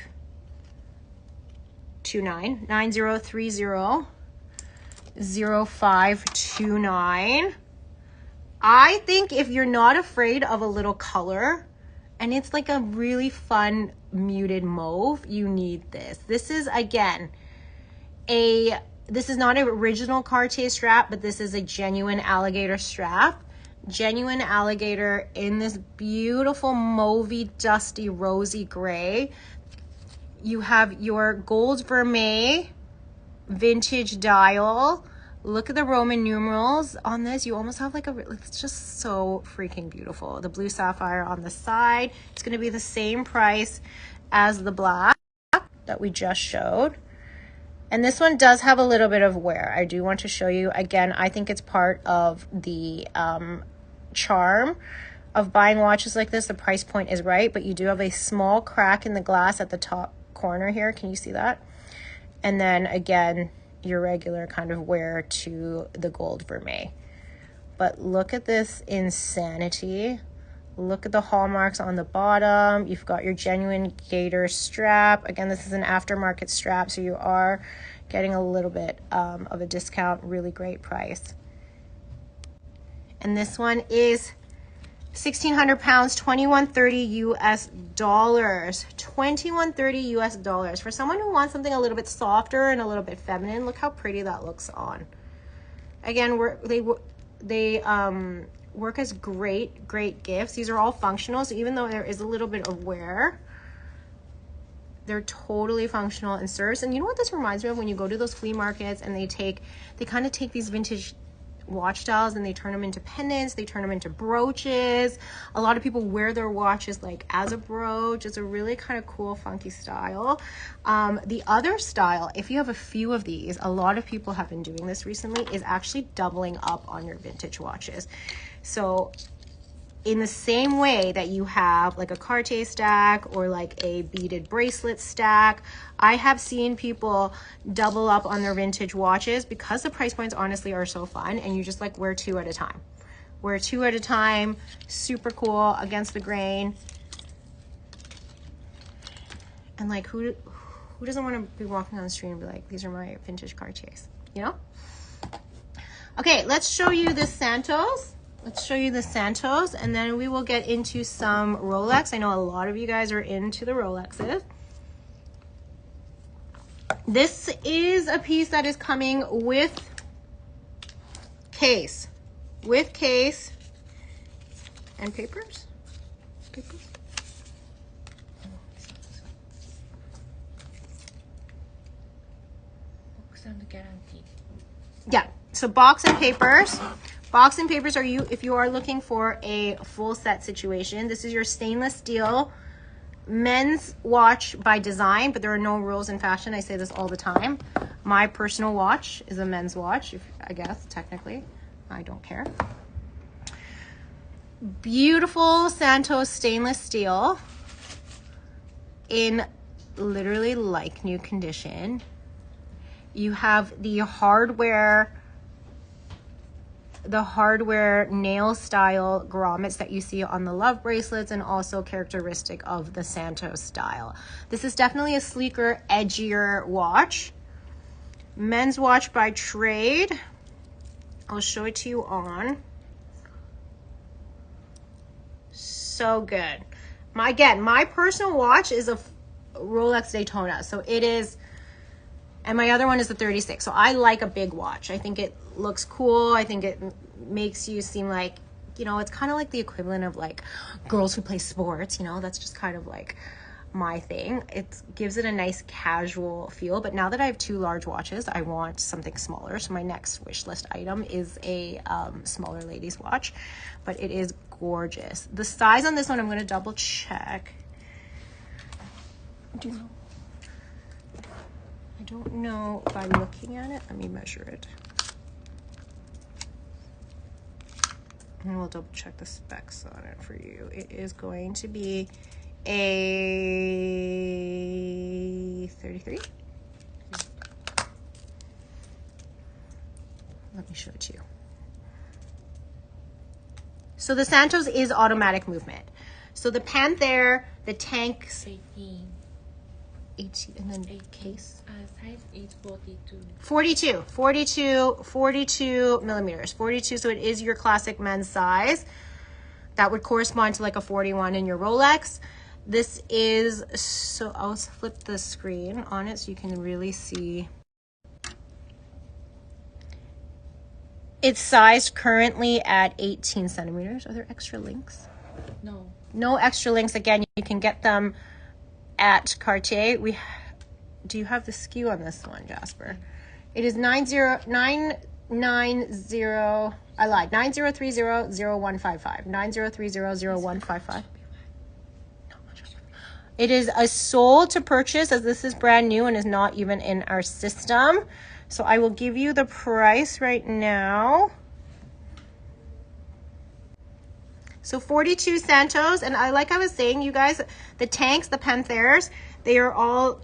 90300529. I think if you're not afraid of a little color, and it's like a really fun muted mauve, you need this. This is, again, this is not an original Cartier strap, but this is a genuine alligator strap. Genuine alligator in this beautiful mauvey, dusty, rosy gray. You have your gold vermeil vintage dial. Look at the Roman numerals on this. You almost have like it's just so freaking beautiful. The blue sapphire on the side. It's going to be the same price as the black that we just showed. And this one does have a little bit of wear. I do want to show you. Again, I think it's part of the charm of buying watches like this. The price point is right, but you do have a small crack in the glass at the top corner here. Can you see that? And then again, your regular kind of wear to the gold vermeil. But look at this insanity. Look at the hallmarks on the bottom. You've got your genuine gator strap. Again, this is an aftermarket strap, so you are getting a little bit of a discount. Really great price. And this one is 1,600 pounds, $21.30 US. $21.30 US. For someone who wants something a little bit softer and a little bit feminine, look how pretty that looks on. Again, they work as great gifts. They are all functional, so even though there is a little bit of wear, they're totally functional and serves. And you know what this reminds me of? When you go to those flea markets and they kind of take these vintage watch styles and they turn them into pendants, they turn them into brooches. A lot of people wear their watches like as a brooch. It's a really kind of cool, funky style. The other style, if you have a few of these, a lot of people have been doing this recently, is actually doubling up on your vintage watches. So in the same way that you have like a Cartier stack or like a beaded bracelet stack, I have seen people double up on their vintage watches because the price points honestly are so fun, and you just like wear two at a time. Wear two at a time, super cool, against the grain. And like who who doesn't want to be walking on the street and be like, these are my vintage Cartiers, you know? Okay, let's show you the Santos. Let's show you the Santos, and then we will get into some Rolex. I know a lot of you guys are into the Rolexes. This is a piece that is coming with case. With case and papers. Yeah, so box and papers. Box and papers are if you are looking for a full set situation. This is your stainless steel men's watch by design, but there are no rules in fashion. I say this all the time. My personal watch is a men's watch, I guess, technically. I don't care. Beautiful Santos stainless steel in literally like new condition. You have the hardware nail style grommets that you see on the Love bracelets, and also characteristic of the Santos style. This is definitely a sleeker, edgier watch. Men's watch by trade. I'll show it to you on. So good. My personal watch is a Rolex Daytona. So it is, and my other one is the 36. So I like a big watch. I think it looks cool. I think it makes you seem like, you know, it's kind of like the equivalent of like girls who play sports, you know, that's just kind of like my thing. It gives it a nice casual feel. But now that I have two large watches, I want something smaller. So my next wish list item is a smaller ladies watch, but it is gorgeous. The size on this one, I'm going to double check. I don't know by looking at it. Let me measure it. And we'll double check the specs on it for you. It is going to be a 33. Let me show it to you. So the Santos is automatic movement. So the Panther, the tanks, 18, and then case. Size is 42. 42 millimeters. 42, so it is your classic men's size. That would correspond to like a 41 in your Rolex. This is, so I'll flip the screen on it so you can really see. It's sized currently at 18 centimeters. Are there extra links? No. No extra links. Again, you can get them at Cartier. Do you have the SKU on this one, Jasper? It is 990. I lied. 90300155. 90300155. It is a sold to purchase, as this is brand new and is not even in our system. So I will give you the price right now. So 42 Santos, and like I was saying, you guys, the tanks, the Panthers, they are all,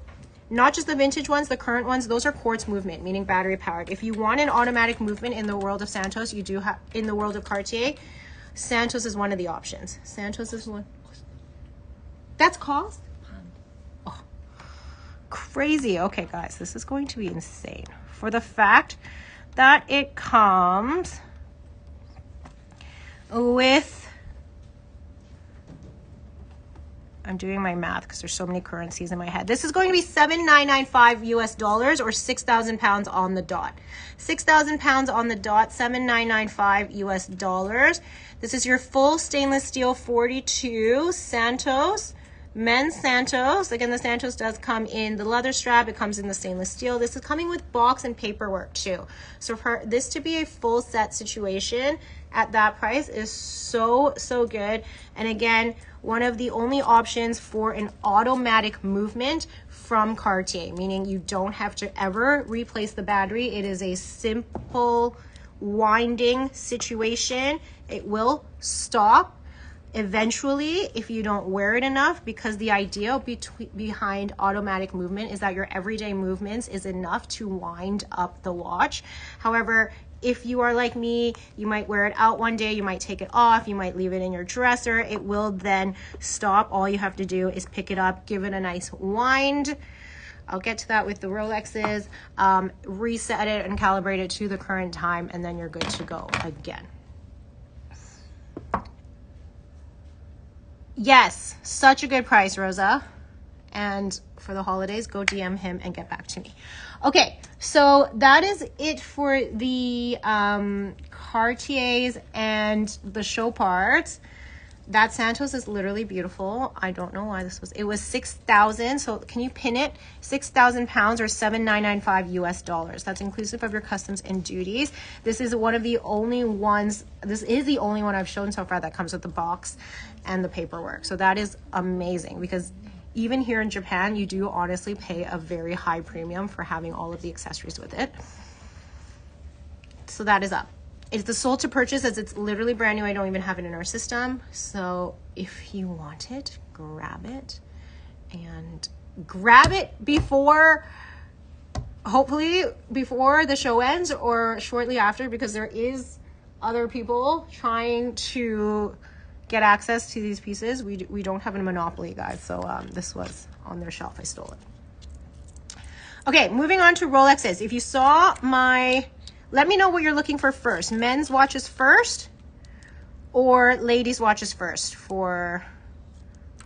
not just the vintage ones, the current ones, those are quartz movement, meaning battery powered. If you want an automatic movement in the world of Santos, you do have, in the world of Cartier, Santos is one of the options. Santos is one. That's cost? Oh, crazy. Okay, guys, this is going to be insane. For the fact that it comes with, I'm doing my math because there's so many currencies in my head. This is going to be $7,995 US dollars, or 6,000 pounds on the dot. 6,000 pounds on the dot, $7,995 US dollars. This is your full stainless steel 42 Santos, men's Santos. Again, the Santos does come in the leather strap. It comes in the stainless steel. This is coming with box and paperwork too. So for this to be a full set situation at that price is so, so good. And again, one of the only options for an automatic movement from Cartier, meaning you don't have to ever replace the battery. It is a simple winding situation. It will stop eventually if you don't wear it enough, because the idea behind automatic movement is that your everyday movements is enough to wind up the watch. However, if you are like me, you might wear it out one day, you might take it off, you might leave it in your dresser. It will then stop. All you have to do is pick it up, give it a nice wind. I'll get to that with the Rolexes. Reset it and calibrate it to the current time, and then you're good to go again. Yes, such a good price, Rosa. And for the holidays, go DM him and get back to me. Okay, so that is it for the Cartiers and the show parts. That Santos is literally beautiful. I don't know why it was 6,000. So can you pin it? 6,000 pounds or 7,995 US dollars. That's inclusive of your customs and duties. This is one of the only ones, this is the only one I've shown so far that comes with the box and the paperwork. So that is amazing, because even here in Japan, you do honestly pay a very high premium for having all of the accessories with it. So that is up. It's the sold to purchase, as it's literally brand new. I don't even have it in our system. So if you want it, grab it, and grab it before, hopefully before the show ends or shortly after, because there is other people trying to get access to these pieces. We don't have a monopoly, guys. So this was on their shelf. I stole it. Okay, moving on to Rolexes. If you saw my, let me know what you're looking for first. Men's watches first or ladies watches first for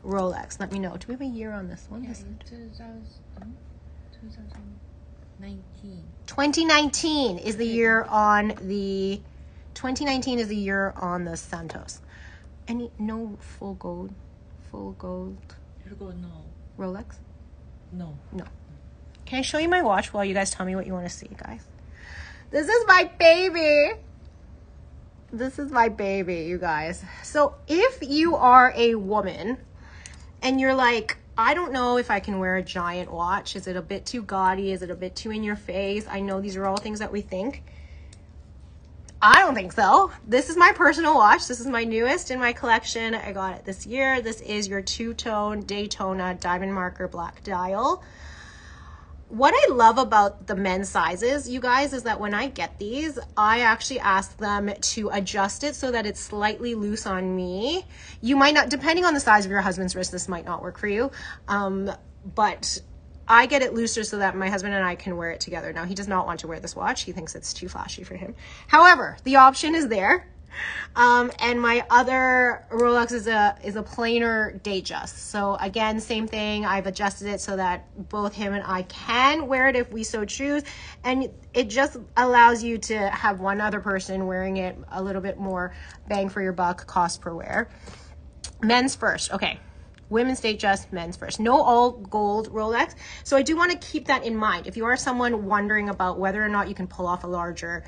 Rolex? Let me know. Do we have a year on this one? Yeah, 2019. 2019 is the year on the 2019 is the year on the Santos. Any no full gold? Full gold No. Rolex? No. No. Can I show you my watch while you guys tell me what you want to see, guys? This is my baby. This is my baby, you guys. So if you are a woman and you're like, I don't know if I can wear a giant watch. Is it a bit too gaudy? Is it a bit too in your face? I know these are all things that we think. I don't think so. This is my personal watch. This is my newest in my collection. I got it this year. This is your two-tone Daytona diamond marker black dial. What I love about the men's sizes, you guys, is that when I get these, I actually ask them to adjust it so that it's slightly loose on me. You might not, depending on the size of your husband's wrist, this might not work for you. But I get it looser so that my husband and I can wear it together. Now, he does not want to wear this watch. He thinks it's too flashy for him. However, the option is there. And my other Rolex is a plainer Datejust. So again, same thing. I've adjusted it so that both him and I can wear it if we so choose. And it just allows you to have one other person wearing it, a little bit more bang for your buck, cost per wear. Men's first. Okay. Women's Datejust, men's first. No all gold Rolex. So I do want to keep that in mind. If you are someone wondering about whether or not you can pull off a larger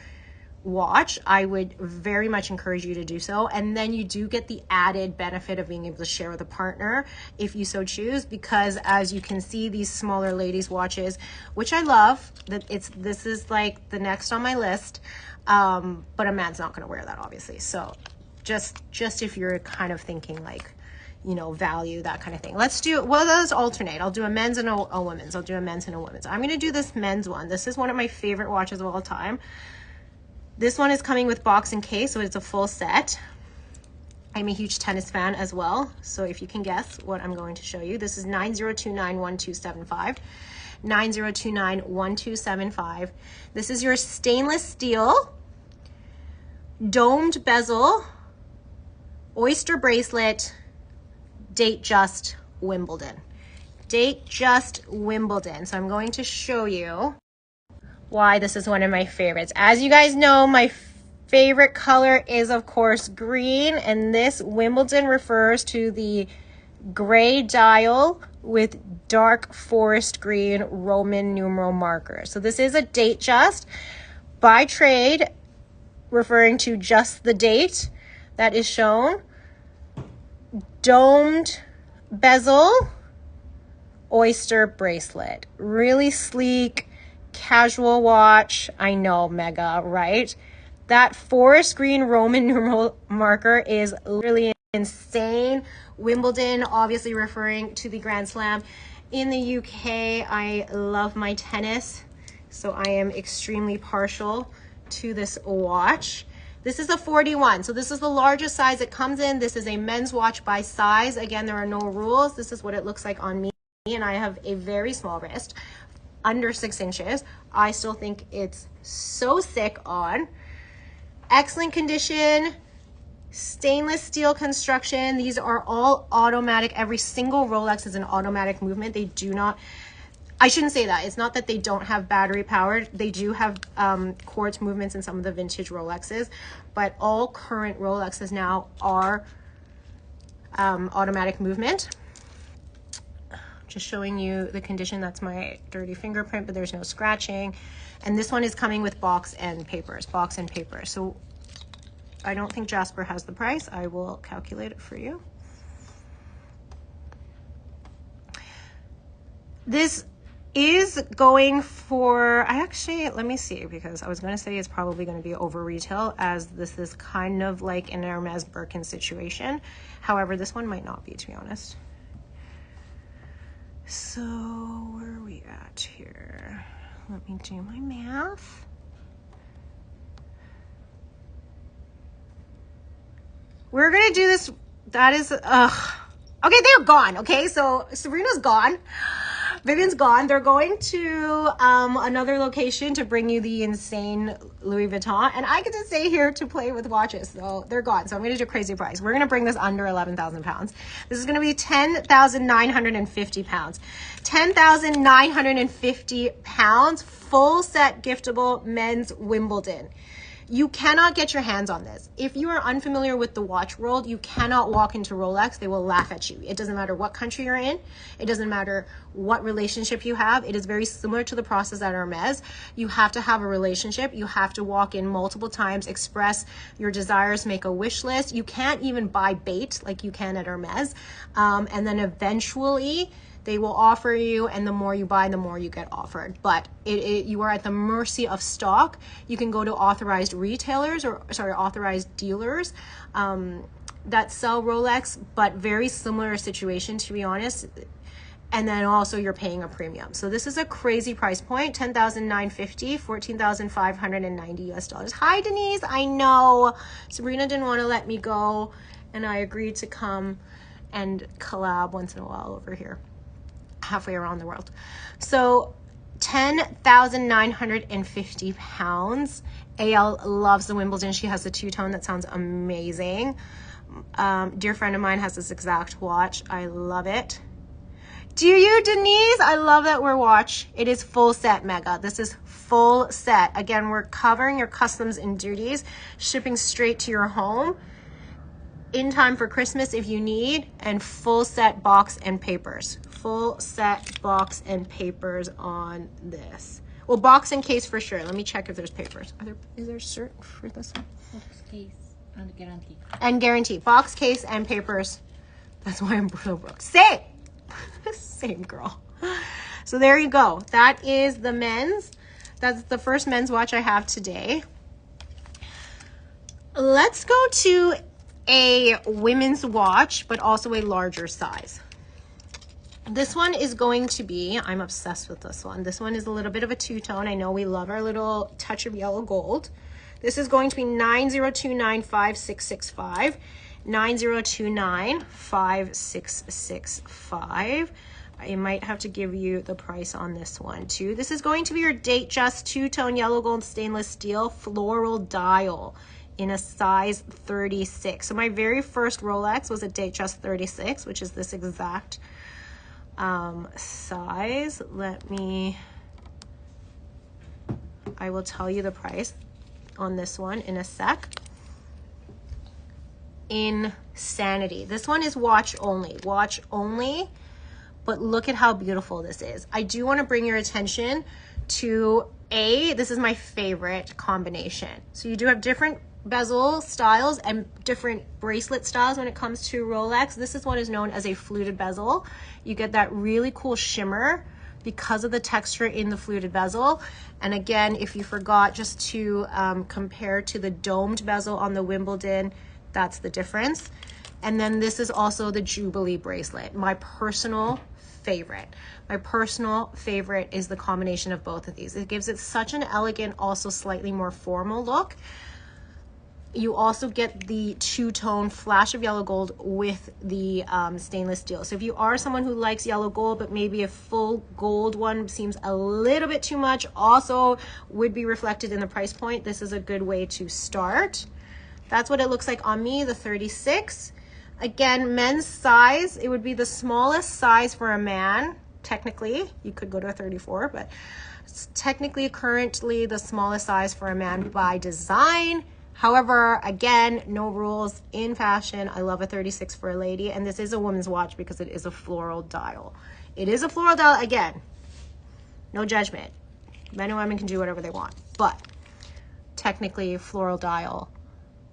watch, I would very much encourage you to do so. And then you do get the added benefit of being able to share with a partner if you so choose, because as you can see, these smaller ladies watches, which I love, that this is like the next on my list, but a man's not going to wear that, obviously. So just if you're kind of thinking like, you know, value, that kind of thing. Let's alternate. I'll do a men's and a women's. I'll do a men's and a women's. I'm going to do this men's one. This is one of my favorite watches of all time. This one is coming with box and case, so it's a full set. I'm a huge tennis fan as well, so if you can guess what I'm going to show you. This is 90291275. 90291275. This is your stainless steel, domed bezel, oyster bracelet, Datejust Wimbledon. Datejust Wimbledon. So I'm going to show you why this is one of my favorites. As you guys know, my favorite color is of course green, and this Wimbledon refers to the gray dial with dark forest green Roman numeral markers. So this is a Datejust by trade, referring to just the date that is shown. Domed bezel, oyster bracelet. Really sleek, casual watch. I know, mega, right? That forest green Roman numeral marker is literally insane. Wimbledon, obviously referring to the Grand Slam. In the UK, I love my tennis, so I am extremely partial to this watch. This is a 41, so this is the largest size it comes in. This is a men's watch by size. Again, there are no rules. This is what it looks like on me, and I have a very small wrist. under 6 inches. I still think it's so sick on. Excellent condition, stainless steel construction. These are all automatic. Every single Rolex is an automatic movement. They do not, I shouldn't say that. It's not that they don't have battery powered. They do have quartz movements in some of the vintage Rolexes, but all current Rolexes now are automatic movement. Just showing you the condition. That's my dirty fingerprint, but there's no scratching. And this one is coming with box and papers. So I don't think Jasper has the price. I will calculate it for you. This is going for, let me see, because I was going to say it's probably going to be over retail, as this is kind of like an Hermes Birkin situation. However, this one might not be, to be honest. So where are we at here? Let me do my math. We're going to do this. That is, okay, they're gone. Okay, so Sabrina's gone. Vivian's gone. They're going to another location to bring you the insane Louis Vuitton. And I get to stay here to play with watches. So they're gone. So I'm going to do crazy price. We're going to bring this under 11,000 pounds. This is going to be 10,950 pounds. 10,950 pounds. Full set giftable men's Wimbledon. You cannot get your hands on this. If you are unfamiliar with the watch world, you cannot walk into Rolex. They will laugh at you. It doesn't matter what country you're in. It doesn't matter what relationship you have. It is very similar to the process at Hermes. You have to have a relationship. You have to walk in multiple times, express your desires, make a wish list. You can't even buy bait like you can at Hermes. And then eventually they will offer you, and the more you buy, the more you get offered. But you are at the mercy of stock. You can go to authorized retailers, authorized dealers that sell Rolex, but very similar situation, to be honest. And then also you're paying a premium. So this is a crazy price point, $10,950, $14,590 US. Hi, Denise. I know Sabrina didn't want to let me go, and I agreed to come and collab once in a while over here, halfway around the world. So 10,950 pounds. AL loves the Wimbledon. She has the two-tone that sounds amazing. Dear friend of mine has this exact watch. I love it. Do you, Denise? I love that we're watch. It is full set, Mega. This is full set. Again, we're covering your customs and duties, shipping straight to your home in time for Christmas if you need, and full set box and papers. Full set box and papers on this. Well, box and case for sure. Let me check if there's papers. Is there cert for this one? Box case and guarantee. And guarantee. Box, case, and papers. That's why I'm so broke. Same! Same girl. So there you go. That is the men's. That's the first men's watch I have today. Let's go to a women's watch, but also a larger size. This one is going to be, I'm obsessed with this one. This one is a little bit of a two-tone. I know we love our little touch of yellow gold. This is going to be 90295665. 90295665. I might have to give you the price on this one too. This is going to be your date just two-tone yellow gold stainless steel floral dial in a size 36. So my very first Rolex was a date just 36, which is this exact size. I will tell you the price on this one in a sec. Insanity. This one is watch only, but look at how beautiful this is. I do want to bring your attention to this is my favorite combination. So you do have different bezel styles and different bracelet styles when it comes to Rolex. This is what is known as a fluted bezel. You get that really cool shimmer because of the texture in the fluted bezel. And again, if you forgot, just to compare to the domed bezel on the Wimbledon, that's the difference. And then this is also the Jubilee bracelet, my personal favorite. My personal favorite is the combination of both of these. It gives it such an elegant, also slightly more formal look. You also get the two-tone flash of yellow gold with the stainless steel. So if you are someone who likes yellow gold, but maybe a full gold one seems a little bit too much, also would be reflected in the price point, this is a good way to start. That's what it looks like on me, the 36. Again, men's size, it would be the smallest size for a man, technically. You could go to a 34, but it's technically currently the smallest size for a man by design. However, again, no rules in fashion. I love a 36 for a lady, and this is a woman's watch because it is a floral dial. It is a floral dial, again, no judgment. Men and women can do whatever they want, but technically floral dial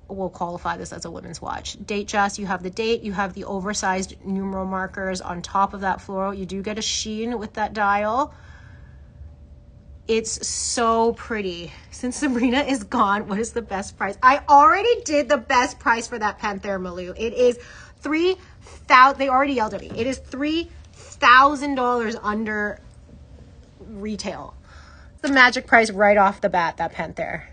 will qualify this as a women's watch. Date just, you have the date, you have the oversized numeral markers on top of that floral. You do get a sheen with that dial. It's so pretty. Since Sabrina is gone, what is the best price? I already did the best price for that Panther Malou. It is $3,000. They already yelled at me. It is $3,000 under retail. The magic price right off the bat, that Panther.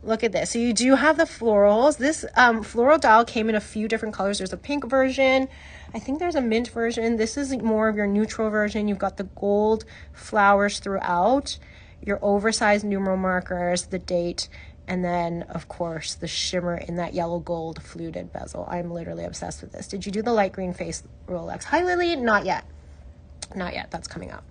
Look at this. So you do have the florals. This floral dial came in a few different colors. There's a pink version. I think there's a mint version. This is more of your neutral version. You've got the gold flowers throughout, your oversized numeral markers, the date, and then, of course, the shimmer in that yellow gold fluted bezel. I'm literally obsessed with this. Did you do the light green face Rolex? Hi, Lily. Not yet. Not yet. That's coming up.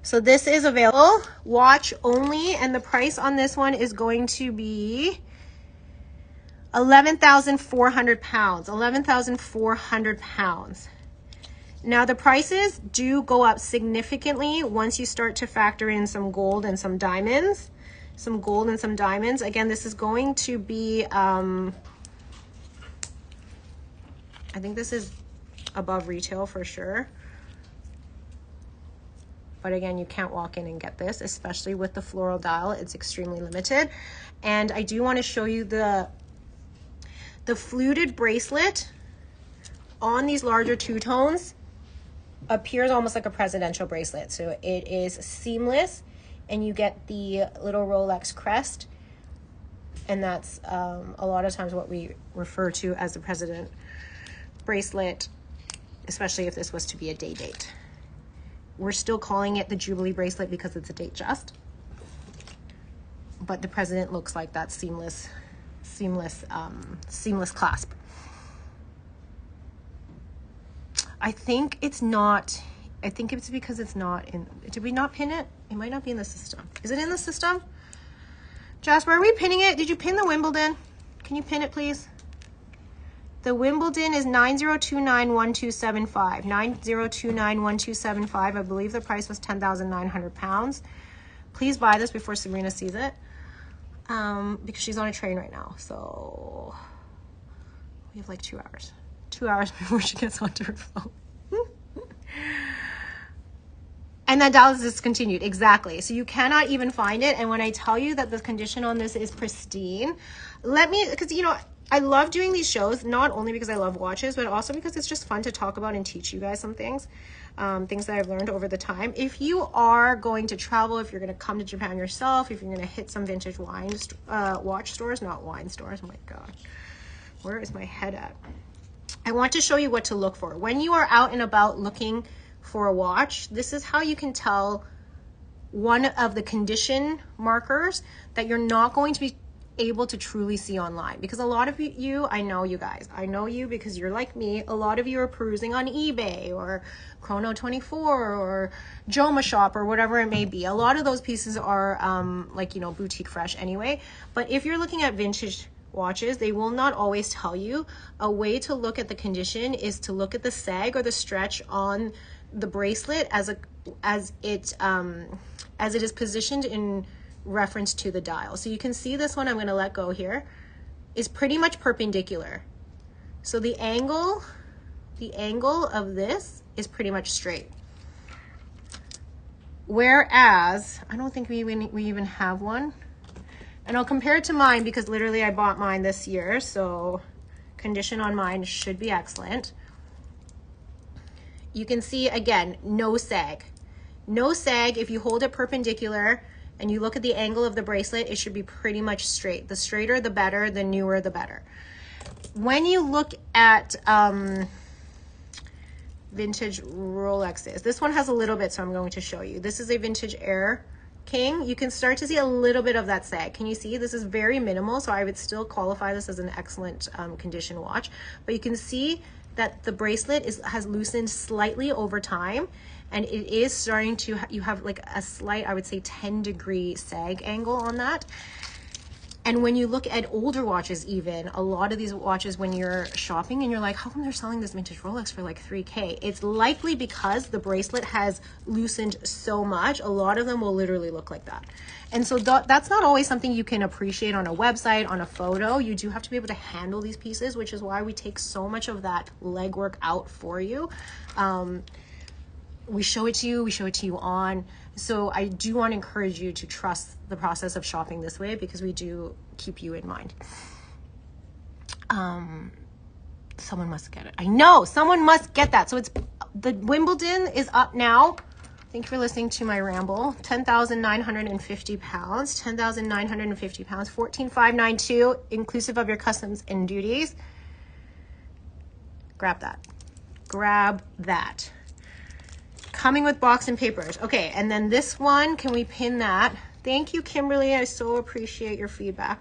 So this is available, watch only, and the price on this one is going to be 11,400 pounds. 11,400 pounds. Now the prices do go up significantly once you start to factor in some gold and some diamonds. Some gold and some diamonds. Again, this is going to be, I think this is above retail for sure. But again, you can't walk in and get this, especially with the floral dial. It's extremely limited. And I do want to show you the fluted bracelet on these larger two-tones appears almost like a presidential bracelet. So it is seamless, and you get the little Rolex crest. And that's a lot of times what we refer to as the president bracelet, especially if this was to be a day date. We're still calling it the Jubilee bracelet because it's a date just. But the president looks like that seamless clasp. I think it's not, I think it's because it's not in, did we not pin it? It might not be in the system. Is it in the system? Jasper, are we pinning it? Did you pin the Wimbledon? Can you pin it, please? The Wimbledon is 90291275. 90291275. I believe the price was 10,900 pounds. Please buy this before Sabrina sees it. Because she's on a train right now. So we have like 2 hours. 2 hours before she gets onto her phone. And that dial is discontinued. Exactly. So you cannot even find it. And when I tell you that the condition on this is pristine, let me, because you know, I love doing these shows, not only because I love watches, but also because it's just fun to talk about and teach you guys some things, things that I've learned over the time. If you are going to travel, if you're going to come to Japan yourself, if you're going to hit some vintage watch stores, not wine stores, oh my God, where is my head at? I want to show you what to look for. When you are out and about looking for a watch, this is how you can tell one of the condition markers that you're not going to be able to truly see online, because a lot of you, I know you guys, I know you because you're like me, a lot of you are perusing on eBay or Chrono24 or Joma Shop or whatever it may be. A lot of those pieces are like, you know, boutique fresh anyway. But if you're looking at vintage watches, they will not always tell you. A way to look at the condition is to look at the sag or the stretch on the bracelet as it is positioned in reference to the dial. So you can see this one, I'm going to let go here, is pretty much perpendicular. So the angle of this is pretty much straight. Whereas, I don't think we even have one. And I'll compare it to mine because literally I bought mine this year, so condition on mine should be excellent. You can see, again, no sag. No sag if you hold it perpendicular. and you look at the angle of the bracelet, it should be pretty much straight. The straighter, the better, the newer, the better. When you look at vintage Rolexes, this one has a little bit, so I'm going to show you. This is a vintage Air King. You can start to see a little bit of that sag. Can you see? This is very minimal, so I would still qualify this as an excellent condition watch. But you can see that the bracelet has loosened slightly over time, and it is starting to, you have like a slight, I would say 10-degree sag angle on that. And when you look at older watches, even a lot of these watches, when you're shopping and you're like, how come they're selling this vintage Rolex for like $3K? It's likely because the bracelet has loosened so much. A lot of them will literally look like that. And so that's not always something you can appreciate on a website, on a photo. You do have to be able to handle these pieces, which is why we take so much of that legwork out for you. We show it to you, we show it to you on. So I do want to encourage you to trust the process of shopping this way, because we do keep you in mind. Someone must get it. I know, someone must get that. So it's, the Wimbledon is up now. Thank you for listening to my ramble. 10,950 pounds, 10,950 pounds, 14,592, inclusive of your customs and duties. Grab that. Grab that. Coming with box and papers. Okay, and then this one, can we pin that? Thank you, Kimberly. I so appreciate your feedback.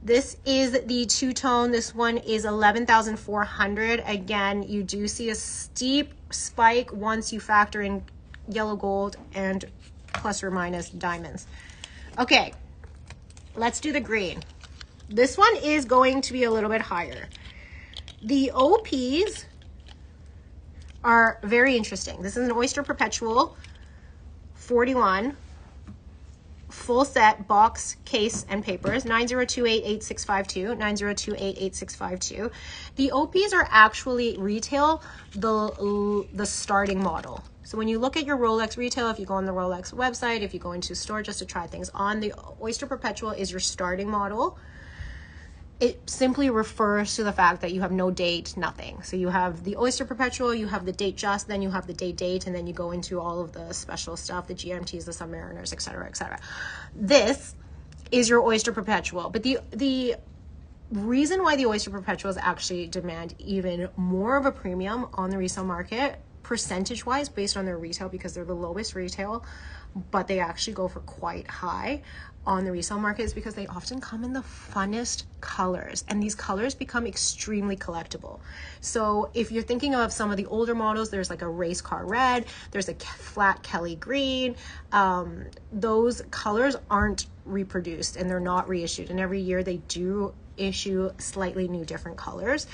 This is the two-tone. This one is 11,400. Again, you do see a steep spike once you factor in yellow gold and plus or minus diamonds. Okay, let's do the green. This one is going to be a little bit higher. The OPs are very interesting. This is an Oyster Perpetual 41 full set, box, case, and papers. 90288652, 90288652. The OPs are actually retail, the starting model. So when you look at your Rolex retail, if you go on the Rolex website, if you go into a store just to try things on, the Oyster Perpetual is your starting model. It simply refers to the fact that you have no date, nothing. So you have the Oyster Perpetual, you have the date just, then you have the date, and then you go into all of the special stuff, the GMTs, the Submariners, etc., etc. This is your Oyster Perpetual. But the reason why the Oyster Perpetuals actually demand even more of a premium on the resale market, percentage-wise, based on their retail, because they're the lowest retail, but they actually go for quite high on the resale market, is because they often come in the funnest colors, and these colors become extremely collectible. So if you're thinking of some of the older models, there's like a race car red, there's a flat Kelly green. Those colors aren't reproduced and they're not reissued, and every year they do issue slightly new different colors.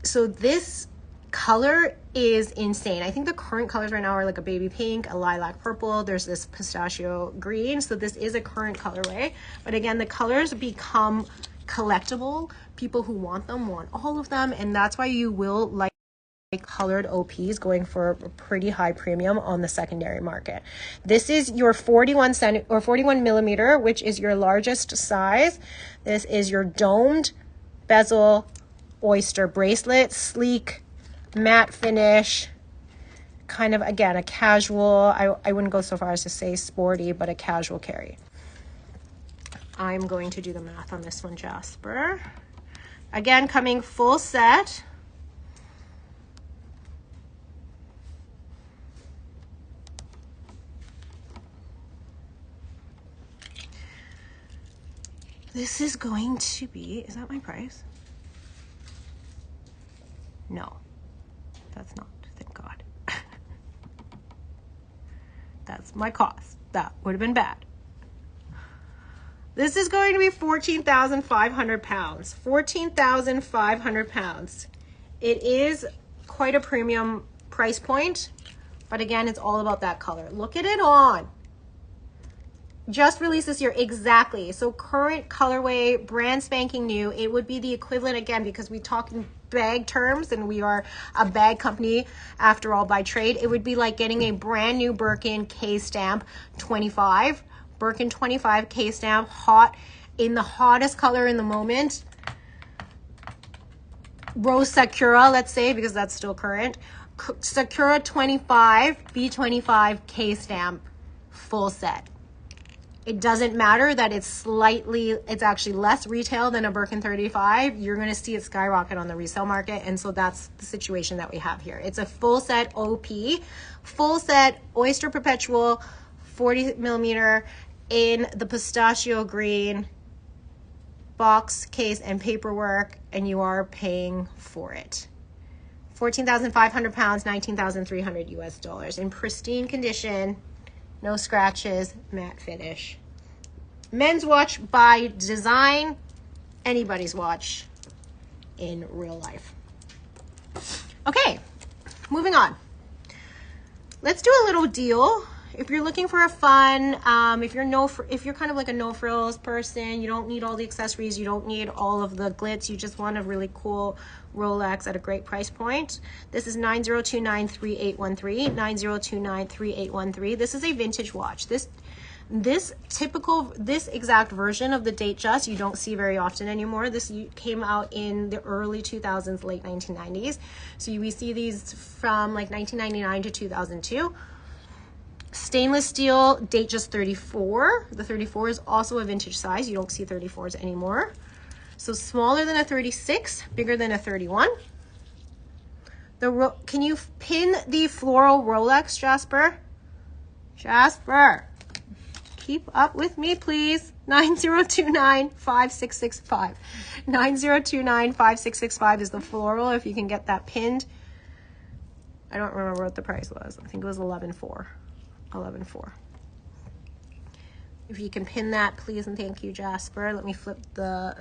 So this color is insane. I think the current colors right now are like a baby pink, a lilac purple, there's this pistachio green. So this is a current colorway, but again, the colors become collectible. People who want them want all of them, and that's why you will like colored OPs going for a pretty high premium on the secondary market. This is your 41 millimeter, which is your largest size. This is your domed bezel Oyster bracelet, sleek matte finish, kind of, again, a casual, I wouldn't go so far as to say sporty, but a casual carry. I'm going to do the math on this one, Jasper. Again, coming full set. This is going to be, is that my price? No. That's not, thank God. That's my cost. That would have been bad. This is going to be 14,500 pounds. 14,500 pounds. It is quite a premium price point, but again, it's all about that color. Look at it on. Just released this year, exactly. So current colorway, brand spanking new. It would be the equivalent, again, because we talk in bag terms and we are a bag company after all by trade. It would be like getting a brand new Birkin K stamp 25, Birkin 25 K stamp, hot, in the hottest color in the moment. Rose Sakura, let's say, because that's still current. Sakura 25, B25 K stamp, full set. It doesn't matter that it's actually less retail than a Birkin 35. You're going to see it skyrocket on the resale market. And so that's the situation that we have here. It's a full set OP, full set Oyster Perpetual, 40 millimeter in the pistachio green box, case, and paperwork. And you are paying for it. 14,500 pounds, 19,300 US dollars in pristine condition. No scratches, matte finish. Men's watch by design, anybody's watch in real life. Okay, moving on. Let's do a little deal. If you're looking for a fun, if you're kind of like a no frills person, you don't need all the accessories, you don't need all of the glitz, you just want a really cool Rolex at a great price point. This is 90293813, 90293813. This is a vintage watch. This exact version of the Date Just you don't see very often anymore. This came out in the early 2000s, late 1990s. So we see these from like 1999 to 2002. Stainless steel, Date Just 34. The 34 is also a vintage size. You don't see 34s anymore. So smaller than a 36, bigger than a 31. Can you pin the floral Rolex, Jasper? Jasper, keep up with me, please. 90295665. 90295665 is the floral, if you can get that pinned. I don't remember what the price was. I think it was 11.4. 11.4. If you can pin that, please and thank you, Jasper. Let me flip the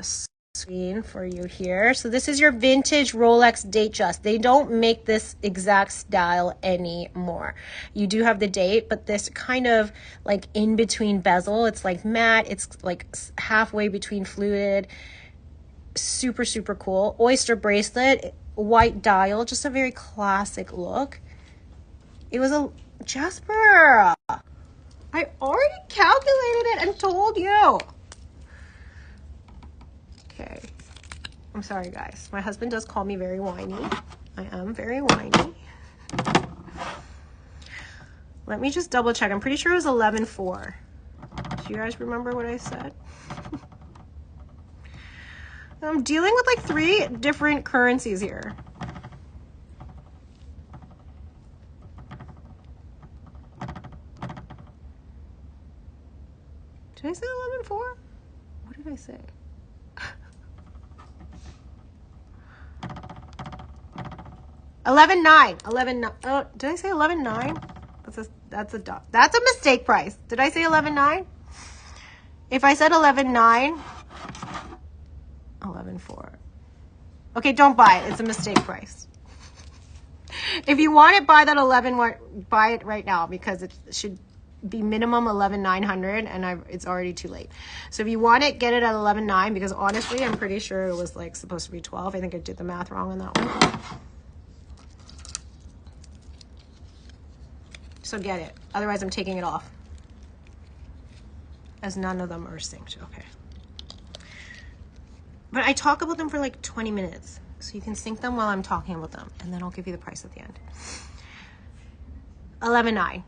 screen for you here. So this is your vintage Rolex Date Just. They don't make this exact style anymore. You do have the date, but this kind of like in between bezel. It's like matte. It's like halfway between fluted. Super, super cool. Oyster bracelet, white dial, just a very classic look. It was a Jasper. I already calculated it and told you. Okay. I'm sorry, guys. My husband does call me very whiny. I am very whiny. Let me just double check. I'm pretty sure it was 11.4. Do you guys remember what I said? I'm dealing with like 3 different currencies here. Did I say 11.4? What did I say? $11.9. Oh, did I say 11.9? That's a mistake price. Did I say 11.9? If I said 11.9, 11.4. Okay, don't buy it. It's a mistake price. If you want it, buy that 11. Buy it right now because it should be minimum 11,900 and it's already too late. So if you want it, get it at 11.9 because honestly, I'm pretty sure it was like supposed to be 12. I think I did the math wrong on that one. So get it. Otherwise, I'm taking it off. As none of them are synced. Okay. But I talk about them for like 20 minutes. So you can sync them while I'm talking about them. And then I'll give you the price at the end. 11.9.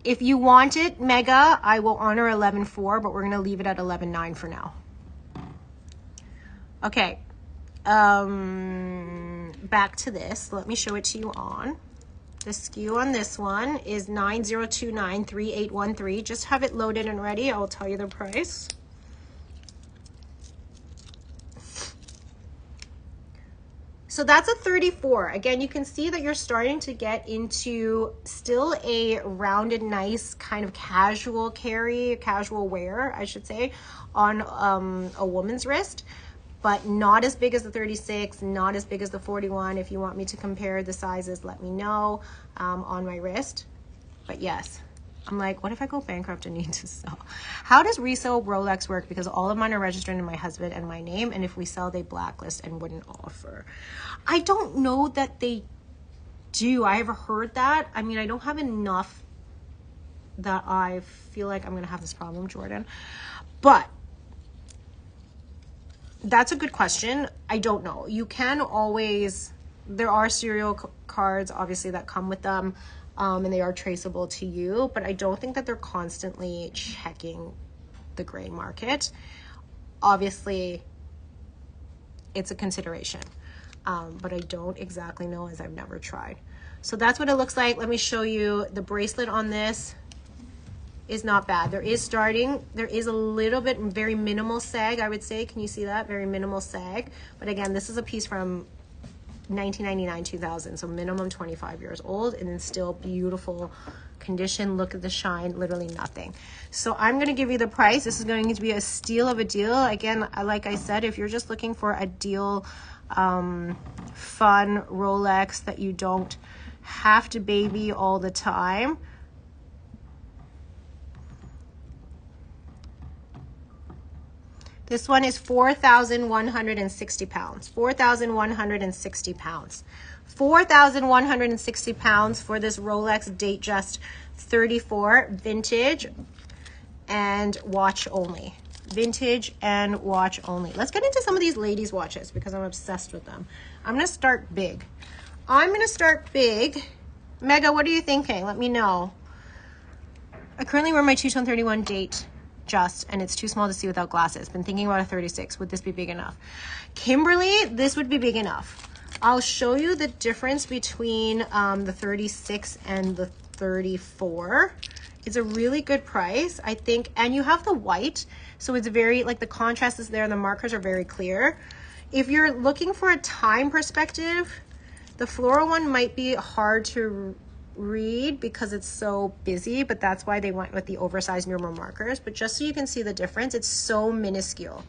If you want it mega, I will honor 11.4, but we're going to leave it at 11.9 for now. Okay. Back to this. Let me show it to you on. The SKU on this one is 90293813. Just have it loaded and ready. I'll tell you the price. So that's a 34. Again, you can see that you're starting to get into still a rounded, nice kind of casual carry, casual wear, I should say, on a woman's wrist, but not as big as the 36, not as big as the 41. If you want me to compare the sizes, let me know on my wrist. But yes, I'm like, what if I go bankrupt and need to sell? How does resale Rolex work? Because all of mine are registered in my husband and my name, and if we sell, they blacklist and wouldn't offer. I don't know that they do. I ever heard that. I mean, I don't have enough that I feel like I'm going to have this problem, Jordan. But that's a good question. I don't know. You can always, there are serial cards, obviously, that come with them. And they are traceable to you, but I don't think that they're constantly checking the gray market. Obviously, it's a consideration, but I don't exactly know as I've never tried. So that's what it looks like. Let me show you the bracelet on this. Is not bad. There is a little bit, very minimal sag, I would say. Can you see that? Very minimal sag. But again, this is a piece from 1999, 2000, so minimum 25 years old, and then still beautiful condition. Look at the shine, literally nothing. So I'm going to give you the price. This is going to be a steal of a deal. Again, like I said, if you're just looking for a deal, fun Rolex that you don't have to baby all the time, this one is 4,160 pounds. 4,160 pounds. 4,160 pounds for this Rolex Datejust 34 vintage and watch only. Vintage and watch only. Let's get into some of these ladies' watches because I'm obsessed with them. I'm going to start big. Mega, what are you thinking? Let me know. I currently wear my two-tone 31 date. And it's too small to see without glasses. Been thinking about a 36. Would this be big enough? Kimberly, this would be big enough. I'll show you the difference between the 36 and the 34. It's a really good price, I think. And you have the white, so it's very, like the contrast is there and the markers are very clear. If you're looking for a time perspective, the floral one might be hard to read because it's so busy, but that's why they went with the oversized number markers. But just so you can see the difference, it's so minuscule.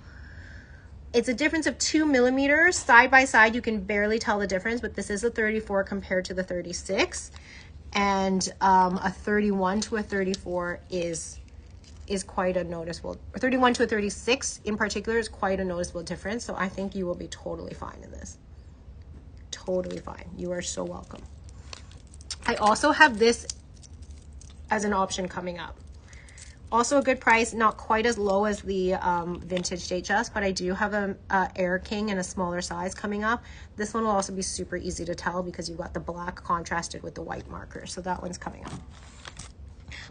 It's a difference of 2 millimeters. Side by side, you can barely tell the difference, but this is a 34 compared to the 36. And a 31 to a 34 is quite a noticeable, 31 to a 36 in particular is quite a noticeable difference. So I think you will be totally fine in this. Totally fine. You are so welcome. I also have this as an option coming up. Also a good price, not quite as low as the vintage Datejust, but I do have a Air King in a smaller size coming up. This one will also be super easy to tell because you've got the black contrasted with the white marker. So that one's coming up.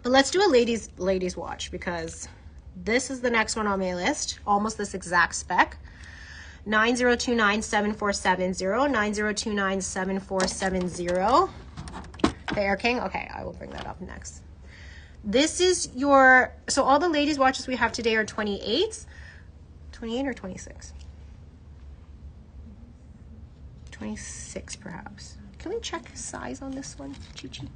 But let's do a ladies watch because this is the next one on my list. Almost this exact spec. 90297470, 90297470. The Air King. Okay, I will bring that up next. This is your, so all the ladies watches we have today are 28s. 28 or 26? 26 perhaps. Can we check size on this one, Chi-Chi?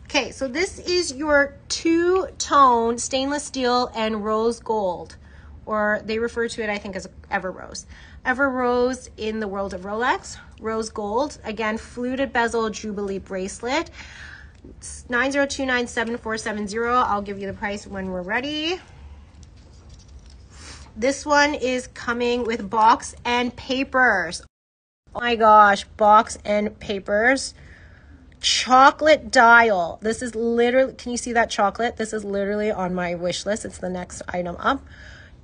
Okay, so this is your two-tone stainless steel and rose gold, or they refer to it, I think, as Ever Rose. Ever Rose in the world of Rolex. Rose gold. Again, fluted bezel Jubilee bracelet. 90297470. I'll give you the price when we're ready. This one is coming with box and papers. Oh my gosh, box and papers. Chocolate dial. This is literally, can you see that chocolate? This is literally on my wish list. It's the next item up.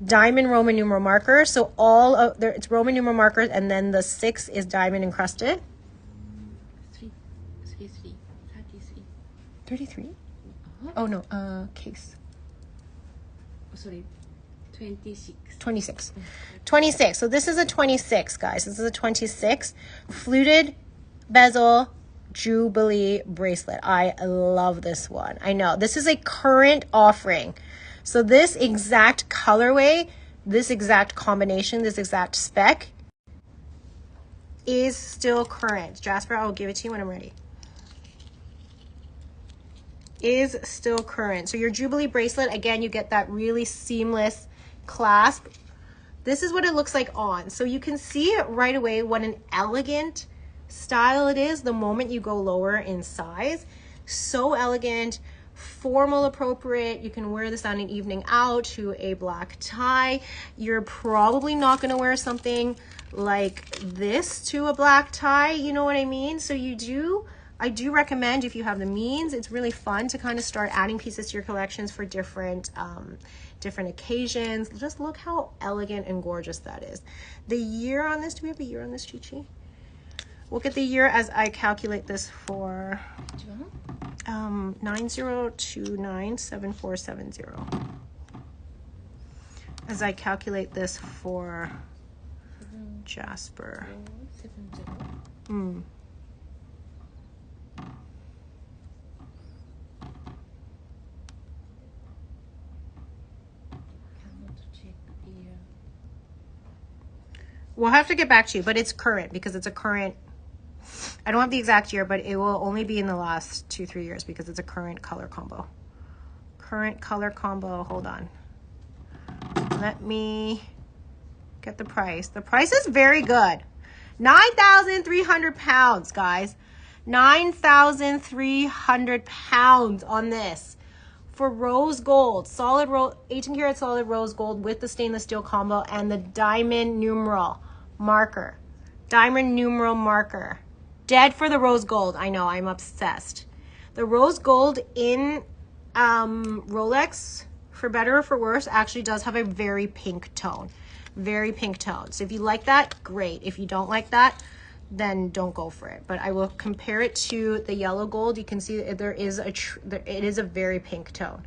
Diamond Roman numeral marker. So all of there, it's Roman numeral markers, and then the 6 is diamond encrusted. 33. 33? Oh no, case. Oh, sorry, 26. 26. 26. So this is a 26, guys. This is a 26 fluted bezel Jubilee bracelet. I love this one. I know this is a current offering. So this exact colorway, this exact combination, this exact spec is still current. Jasper, I'll give it to you when I'm ready. Is still current. So your Jubilee bracelet, again, you get that really seamless clasp. This is what it looks like on. So you can see right away what an elegant style it is the moment you go lower in size. So elegant. Formal appropriate. You can wear this on an evening out to a black tie. You're probably not going to wear something like this to a black tie, you know what I mean? So I do recommend, if you have the means, it's really fun to kind of start adding pieces to your collections for different occasions. Just look how elegant and gorgeous that is. The year on this, do we have a year on this, Chi-Chi? Look at the year as I calculate this for 90297470. as I calculate this for Jasper. We'll have to get back to you, but it's current because it's a current. I don't have the exact year, but it will only be in the last 2-3 years because it's a current color combo. Current color combo. Hold on. Let me get the price. The price is very good. 9,300 pounds, guys. 9,300 pounds on this. For rose gold, solid 18 karat solid rose gold with the stainless steel combo and the diamond numeral marker. Diamond numeral marker. Dead for the rose gold. I know, I'm obsessed. The rose gold in Rolex, for better or for worse, actually does have a very pink tone. Very pink tone. So if you like that, great. If you don't like that, then don't go for it. But I will compare it to the yellow gold. You can see there is it is a very pink tone.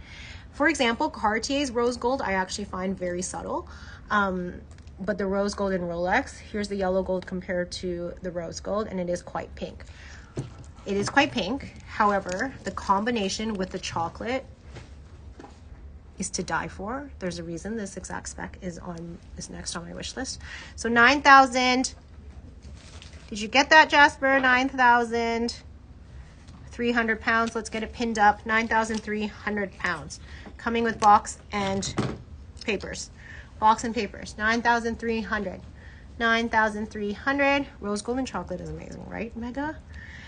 For example, Cartier's rose gold I actually find very subtle. But the rose gold in Rolex, here's the yellow gold compared to the rose gold, and it is quite pink. It is quite pink. However, the combination with the chocolate is to die for. There's a reason this exact spec is next on my wish list. So 9,000. Did you get that, Jasper? 9,300 pounds. Let's get it pinned up. 9,300 pounds. Coming with box and papers. Box and papers. 9,300. 9,300. Rose gold and chocolate is amazing, right, Mega?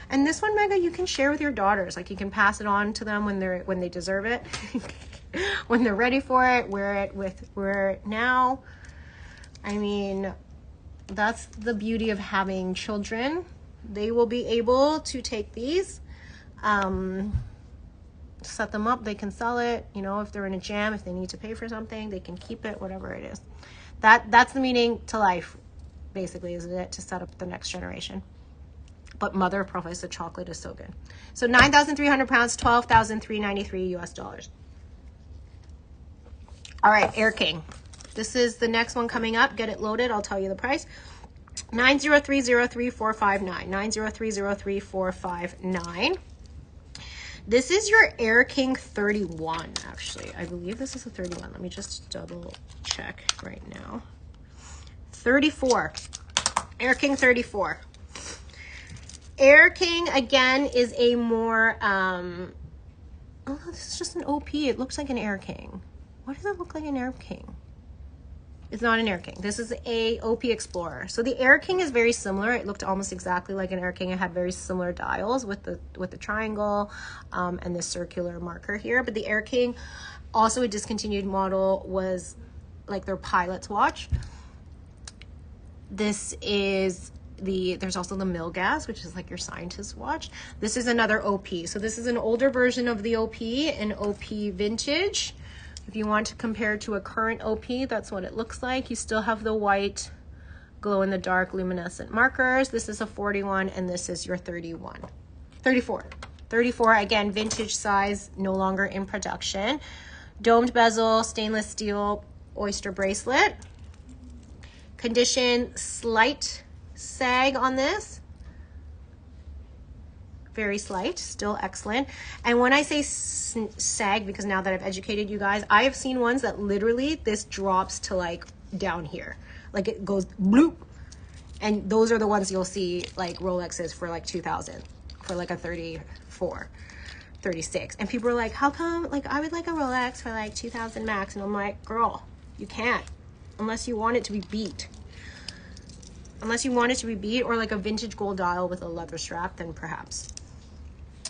And this one, Mega, you can share with your daughters. Like, you can pass it on to them when they deserve it. When they're ready for it. Wear it now. I mean, that's the beauty of having children. They will be able to take these, set them up. They can sell it, you know, if they're in a jam, if they need to pay for something, they can keep it, whatever it is. That's the meaning to life, basically, isn't it? To set up the next generation. But mother of pearl, the chocolate is so good. So 9,300 pounds, $12,393 US dollars. All right, Air King. This is the next one coming up. Get it loaded. I'll tell you the price. 903034459. 903034459. This is your Air King 31, actually. I believe this is a 31. Let me just double check right now. 34. Air King 34. Air King, again, is a more, oh, this is just an OP. It looks like an Air King. Why does it look like an Air King? It's not an Air King. This is a OP Explorer. So the Air King is very similar. It looked almost exactly like an Air King. It had very similar dials with the triangle and the circular marker here. But the Air King, also a discontinued model, was like their pilot's watch. This is there's also the Milgas, which is like your scientist's watch. This is another OP. So this is an older version of the OP, an OP Vintage. If you want to compare to a current OP, that's what it looks like. You still have the white glow-in-the-dark luminescent markers. This is a 41, and this is your 34. 34, again, vintage size, no longer in production. Domed bezel, stainless steel oyster bracelet. Condition, slight sag on this. Very slight, still excellent. And when I say sag, because now that I've educated you guys, I have seen ones that literally this drops to like down here. Like it goes bloop. And those are the ones you'll see like Rolexes for like 2,000, for like a 34, 36. And people are like, how come, like I would like a Rolex for like 2,000 max. And I'm like, girl, you can't, unless you want it to be beat. Unless you want it to be beat, or like a vintage gold dial with a leather strap, then perhaps.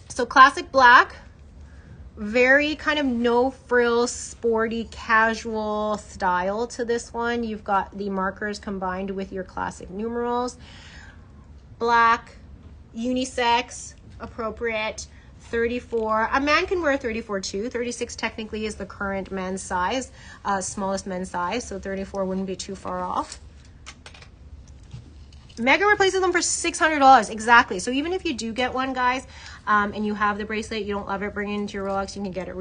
So classic black, very kind of no frills, sporty, casual style to this one. You've got the markers combined with your classic numerals. Black, unisex, appropriate. 34. A man can wear a 34 too. 36 technically is the current men's size, smallest men's size. So 34 wouldn't be too far off. Mega replaces them for $600. Exactly. So even if you do get one, guys, and you have the bracelet, you don't love it, bring it into your Rolex, you can get it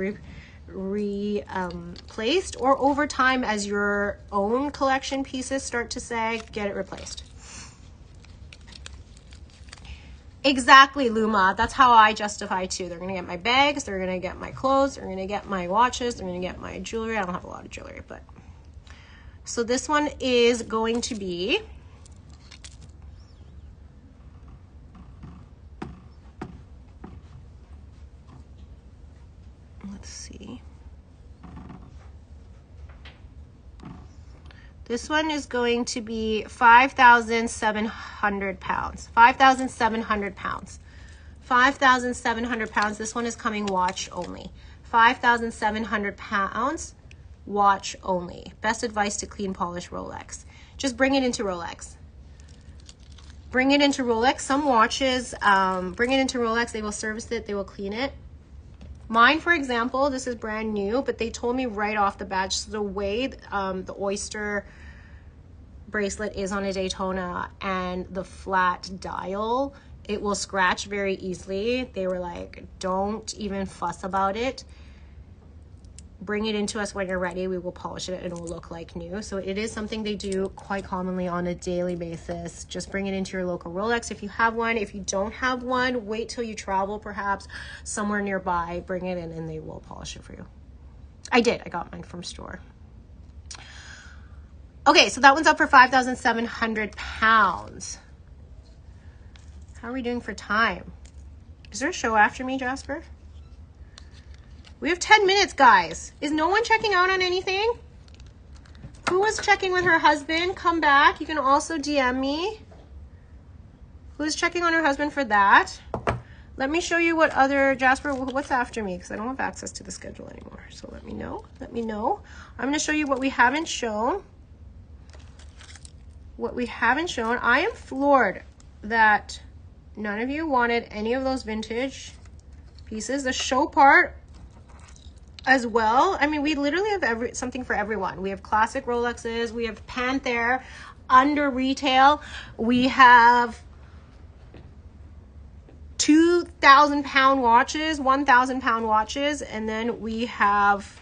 replaced, or over time as your own collection pieces start to sag, get it replaced. Exactly, Luma. That's how I justify too. They're gonna get my bags, they're gonna get my clothes, they're gonna get my watches, they're gonna get my jewelry. I don't have a lot of jewelry, but. So this one is going to be let's see. This one is going to be 5,700 pounds. 5,700 pounds. 5,700 pounds. This one is coming watch only. 5,700 pounds, watch only. Best advice to clean polish Rolex. Just bring it into Rolex. Bring it into Rolex. Some watches, bring it into Rolex. They will service it. They will clean it. Mine, for example, this is brand new, but they told me right off the bat, just the way the oyster bracelet is on a Daytona and the flat dial, it will scratch very easily. They were like, don't even fuss about it. Bring it into us when you're ready. We will polish it and it will look like new. So it is something they do quite commonly on a daily basis. Just bring it into your local Rolex if you have one. If you don't have one, wait till you travel perhaps somewhere nearby, bring it in and they will polish it for you. I did. I got mine from store. Okay, so that one's up for 5,700 pounds. How are we doing for time? Is there a show after me, Jasper? We have 10 minutes, guys. Is no one checking out on anything? Who was checking with her husband? Come back. You can also DM me. Who's checking on her husband for that? Let me show you what other, Jasper, what's after me? Because I don't have access to the schedule anymore. So let me know. Let me know. I'm going to show you what we haven't shown. What we haven't shown. I am floored that none of you wanted any of those vintage pieces. The show part as well. I mean, we literally have something for everyone. We have classic Rolexes. We have Panther under retail. We have 2,000 pound watches, 1,000 pound watches, and then we have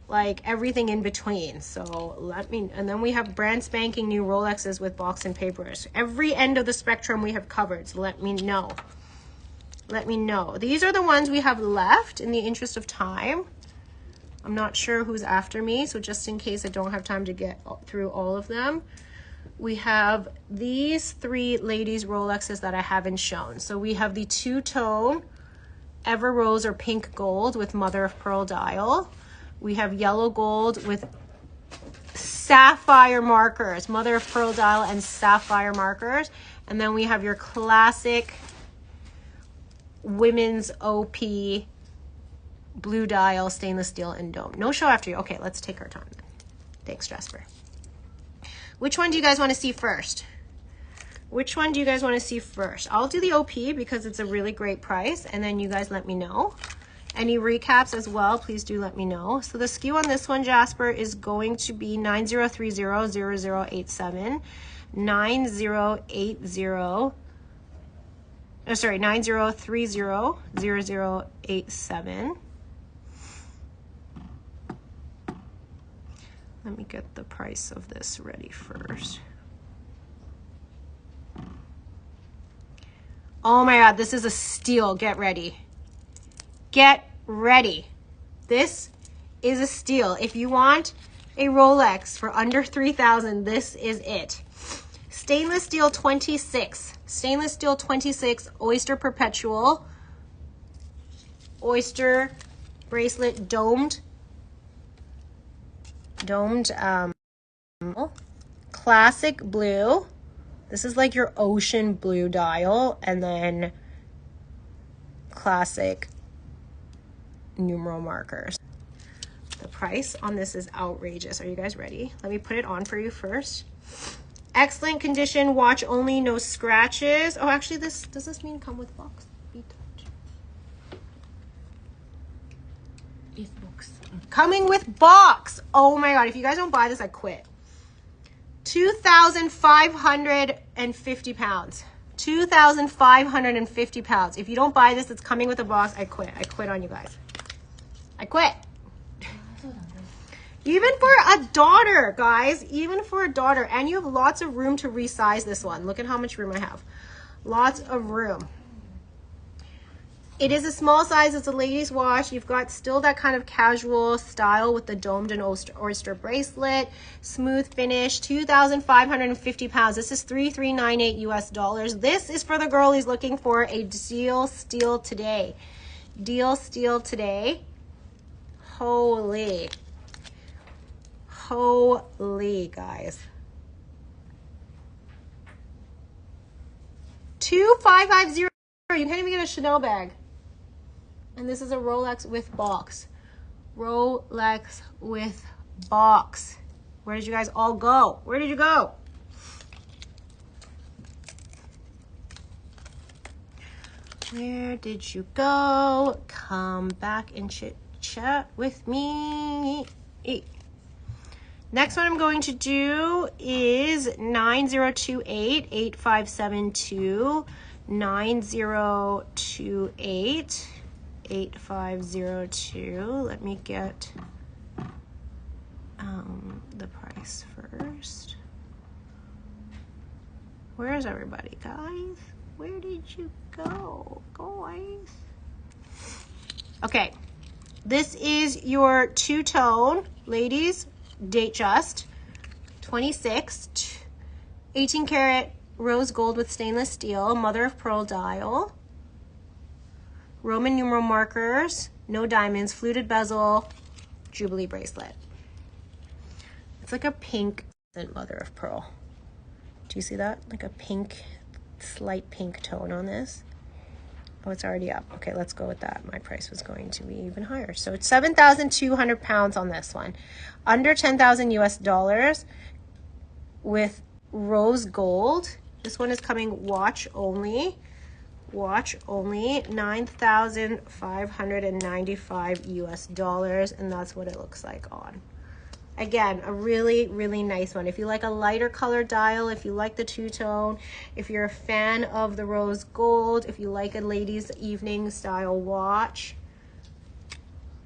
like everything in between. So and then we have brand spanking new Rolexes with box and papers. Every end of the spectrum we have covered. So let me know. Let me know. These are the ones we have left in the interest of time. I'm not sure who's after me, so just in case I don't have time to get through all of them, we have these three ladies Rolexes that I haven't shown. So we have the two-tone Ever Rose or pink gold with mother of pearl dial. We have yellow gold with sapphire markers, mother of pearl dial and sapphire markers. And then we have your classic women's OP blue dial, stainless steel and dome. No show after you. Okay, let's take our time then. Thanks, Jasper. Which one do you guys want to see first? Which one do you guys want to see first? I'll do the OP because it's a really great price, and then you guys let me know. Any recaps as well, please do let me know. So the SKU on this one, Jasper, is going to be 90300087, 90300087. Let me get the price of this ready first. Oh my God, this is a steal. Get ready. Get ready. This is a steal. If you want a Rolex for under 3,000, this is it. Stainless steel 26. Stainless steel 26 Oyster Perpetual. Oyster bracelet domed classic blue. This is like your ocean blue dial, and then classic numeral markers. The price on this is outrageous. Are you guys ready? Let me put it on for you first. Excellent condition, watch only, no scratches. Oh, actually, does this mean come with box? Yes, box. Coming with box. Oh my God, if you guys don't buy this, I quit. 2,550 pounds. 2,550 pounds. If you don't buy this, it's coming with a box. I quit. I quit on you guys. I quit. Even for a daughter, guys, even for a daughter. And you have lots of room to resize this one. Look at how much room I have. Lots of room. It is a small size. It's a ladies' watch. You've got still that kind of casual style with the domed and oyster bracelet. Smooth finish. 2,550 pounds. This is $3,398 US. This is for the girlies looking for a deal steal today. Deal steal today. Holy. Holy, guys. 2,550. You can't even get a Chanel bag. And this is a Rolex with box. Rolex with box. Where did you guys all go? Where did you go? Where did you go? Come back and chit chat with me. Next one I'm going to do is 9028-8572. 9028-8502. Let me get the price first. Where is everybody, guys? Where did you go, guys? Okay, this is your two-tone, ladies, date just, 26, 18 karat rose gold with stainless steel, mother of pearl dial, Roman numeral markers, no diamonds, fluted bezel, Jubilee bracelet. It's like a pink mother of pearl. Do you see that? Like a pink, slight pink tone on this. Oh, it's already up. Okay, let's go with that. My price was going to be even higher. So it's 7,200 pounds on this one. Under 10,000 US with rose gold. This one is coming watch only. Watch only. 9,595 US, and that's what it looks like on. Again, a really, really nice one. If you like a lighter color dial, if you like the two-tone, if you're a fan of the rose gold, if you like a ladies' evening style watch,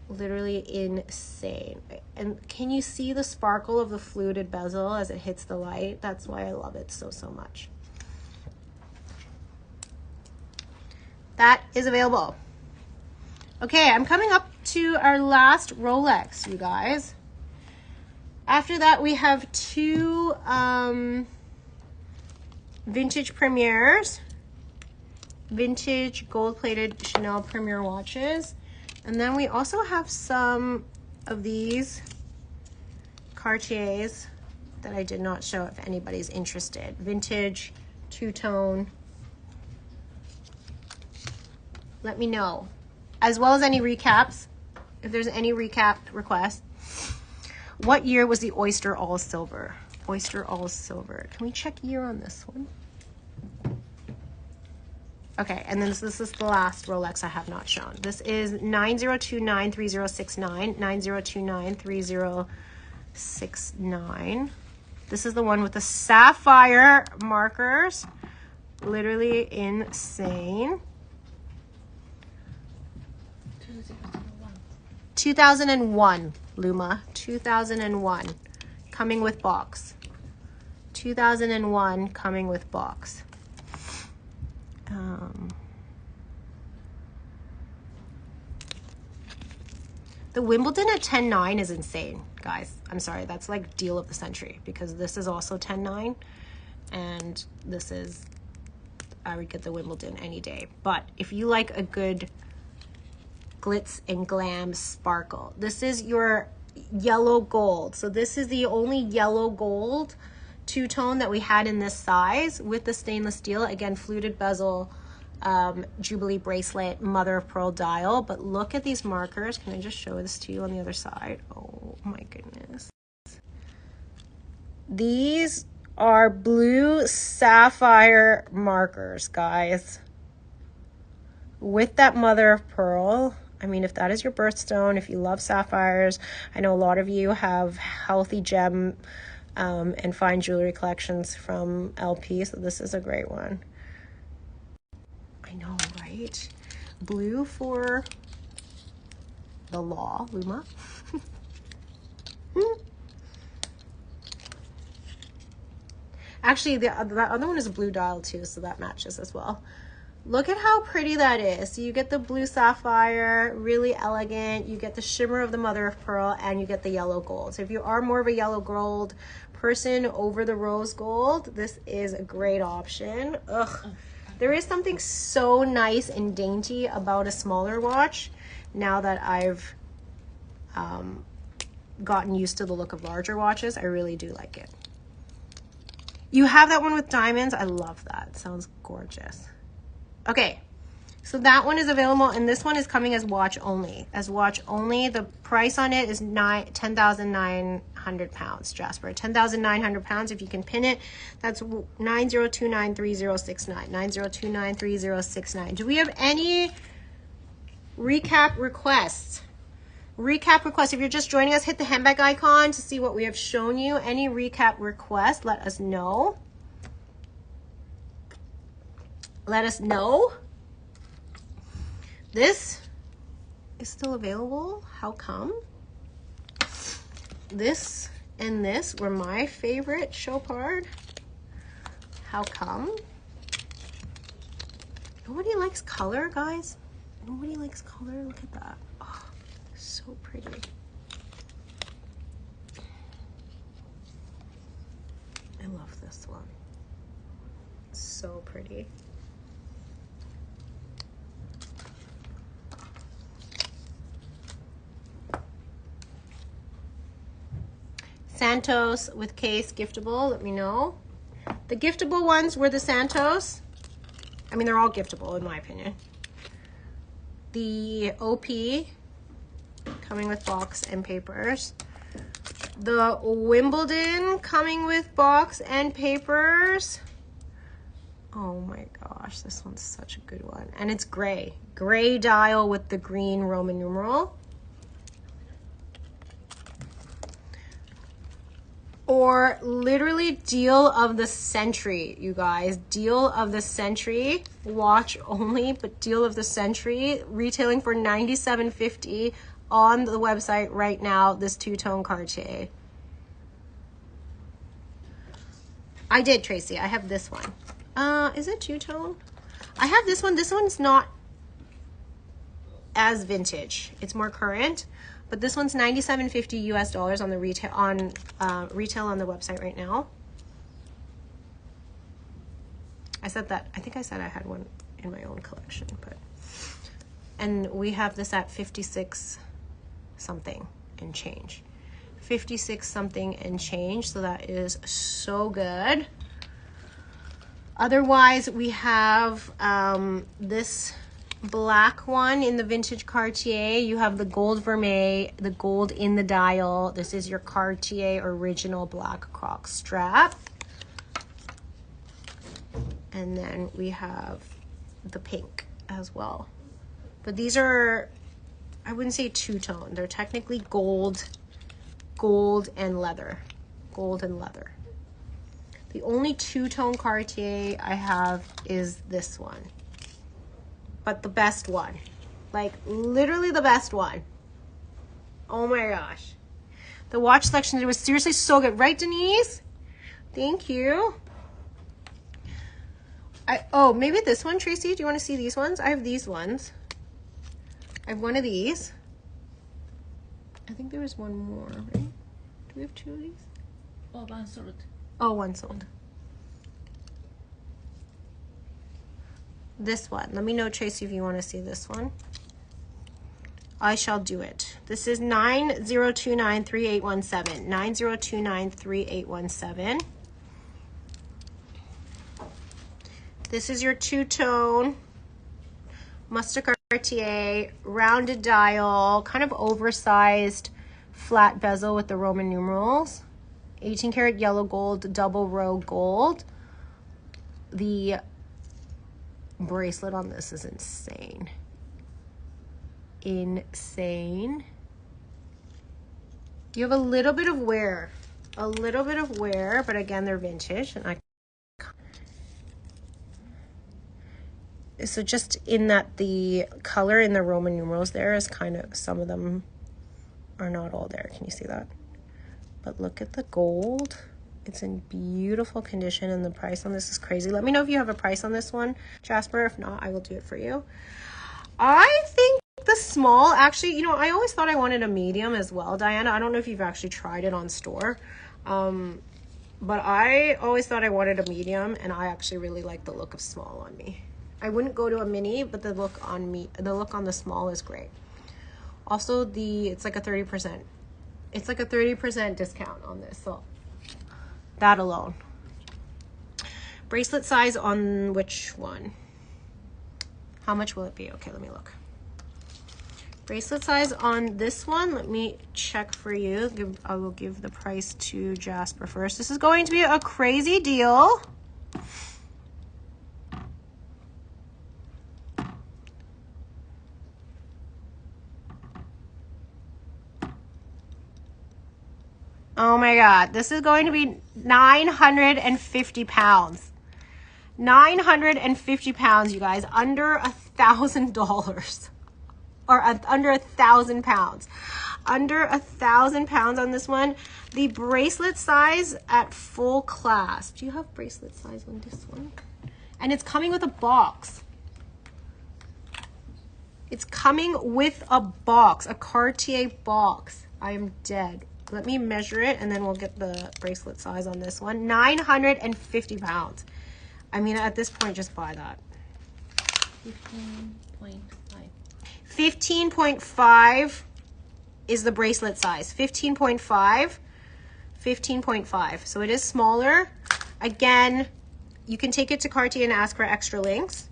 literally insane. And can you see the sparkle of the fluted bezel as it hits the light? That's why I love it so, so much. That is available. Okay, I'm coming up to our last Rolex, you guys. After that, we have two vintage premieres, vintage gold-plated Chanel Premier watches. And then we also have some of these Cartiers that I did not show if anybody's interested. Vintage, two-tone. Let me know. As well as any recaps, if there's any recap requests. What year was the Oyster All Silver? Oyster All Silver. Can we check year on this one? Okay, and then this is the last Rolex I have not shown. This is 9029-3069, 9029-3069. This is the one with the sapphire markers. Literally insane. 2001, Luma. 2001. Coming with box. 2001 coming with box. The Wimbledon at 10.9 is insane, guys. I'm sorry, that's like deal of the century because this is also 10.9 and this is, I would get the Wimbledon any day. But if you like a good glitz and glam sparkle, this is your yellow gold. So this is the only yellow gold two-tone that we had in this size with the stainless steel. Again, fluted bezel, Jubilee bracelet, mother of pearl dial. But look at these markers. Can I just show this to you on the other side? Oh my goodness. These are blue sapphire markers, guys, with that mother of pearl. I mean, if that is your birthstone, if you love sapphires, I know a lot of you have healthy gem and fine jewelry collections from LP, so this is a great one. I know, right? Blue for the law, Luma. Actually, the other one is a blue dial too, so that matches as well. Look at how pretty that is. So you get the blue sapphire, really elegant. You get the shimmer of the mother of pearl, and you get the yellow gold. So if you are more of a yellow gold person over the rose gold, this is a great option. Ugh. There is something so nice and dainty about a smaller watch now that I've gotten used to the look of larger watches. I really do like it. You have that one with diamonds. I love that. Sounds gorgeous. Okay, so that one is available, and this one is coming as watch only. As watch only, the price on it is 10,900 pounds, Jasper. 10,900 pounds. If you can pin it, that's 90293069. 90293069. Do we have any recap requests? Recap requests. If you're just joining us, hit the handbag icon to see what we have shown you. Any recap requests, let us know. Let us know. This is still available. How come? This and this were my favorite Chopard. How come? Nobody likes color, guys. Nobody likes color. Look at that. Oh, so pretty. I love this one. So pretty. Santos with case giftable, let me know. The giftable ones were the Santos. I mean, they're all giftable in my opinion. The OP coming with box and papers. The Wimbledon coming with box and papers. Oh my gosh, this one's such a good one. And it's gray. Gray dial with the green Roman numeral. Or literally deal of the century, you guys. Deal of the century, watch only, but deal of the century, retailing for $97.50 on the website right now, this two-tone Cartier. I did, Tracy. I have this one. Is it two-tone? I have this one. This one's not as vintage. It's more current. But this one's $97.50 US on the retail on retail on the website right now. I said that. I think I said I had one in my own collection, but and we have this at 56 something and change. 56 something and change, so that is so good. Otherwise, we have this black one in the vintage Cartier. You have the gold vermeil, the gold in the dial. This is your Cartier original black croc strap. And then we have the pink as well. But these are, I wouldn't say two-tone. They're technically gold, gold and leather. Gold and leather. The only two-tone Cartier I have is this one. But the best one. Like, literally the best one. Oh my gosh. The watch selection, it was seriously so good. Right, Denise? Thank you. Oh, maybe this one, Tracy. Do you want to see these ones? I have these ones. I have one of these. I think there was one more, right? Do we have two of these? Oh, one sold. Oh, one sold. This one. Let me know, Tracy, if you want to see this one. I shall do it. This is 90293817. 90293817. This is your two-tone Mustard Cartier, rounded dial, kind of oversized flat bezel with the Roman numerals. 18 karat yellow gold, double row gold. The bracelet on this is insane. Insane. You have a little bit of wear. A little bit of wear, but again, they're vintage. And so just in that the color in the Roman numerals there is kind of, some of them are not all there. Can you see that? But look at the gold. It's in beautiful condition, and the price on this is crazy. Let me know if you have a price on this one, Jasper. If not, I will do it for you. I think the small, actually, you know, I always thought I wanted a medium as well, Diana. I don't know if you've actually tried it on store. But I always thought I wanted a medium, and I actually really like the look of small on me. I wouldn't go to a mini, but the look on me, the look on the small is great. Also, it's like a 30%. It's like a 30% discount on this, so that alone. Bracelet size on which one? How much will it be? Okay, let me look. Bracelet size on this one, let me check for you. I will give the price to Jasper first. This is going to be a crazy deal. Oh my God, this is going to be 950 pounds. 950 pounds, you guys, under $1,000. Or under 1,000 pounds. Under 1,000 pounds on this one. The bracelet size at full clasp. Do you have bracelet size on this one? And it's coming with a box. It's coming with a box, a Cartier box. I am dead. Let me measure it, and then we'll get the bracelet size on this one. 950 pounds. I mean, at this point, just buy that. 15.5. 15.5 is the bracelet size. 15.5. 15.5. So it is smaller. Again, you can take it to Cartier and ask for extra links.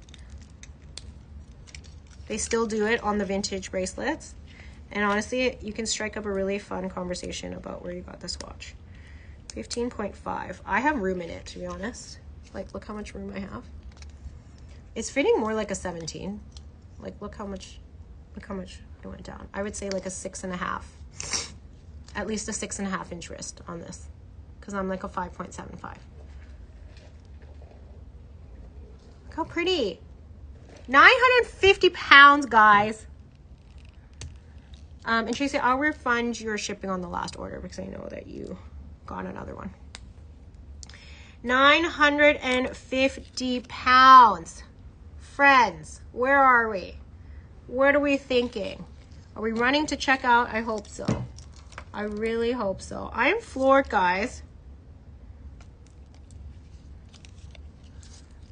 They still do it on the vintage bracelets. And honestly, you can strike up a really fun conversation about where you got this watch. 15.5. I have room in it, to be honest. Like, look how much room I have. It's fitting more like a 17. Like, look how much it went down. I would say like a 6.5. At least a 6.5 inch wrist on this. Because I'm like a 5.75. Look how pretty. 950 pounds, guys. And Tracy, I'll refund your shipping on the last order because I know that you got another one. 950 pounds. Friends, where are we? What are we thinking? Are we running to check out? I hope so. I really hope so. I'm floored, guys.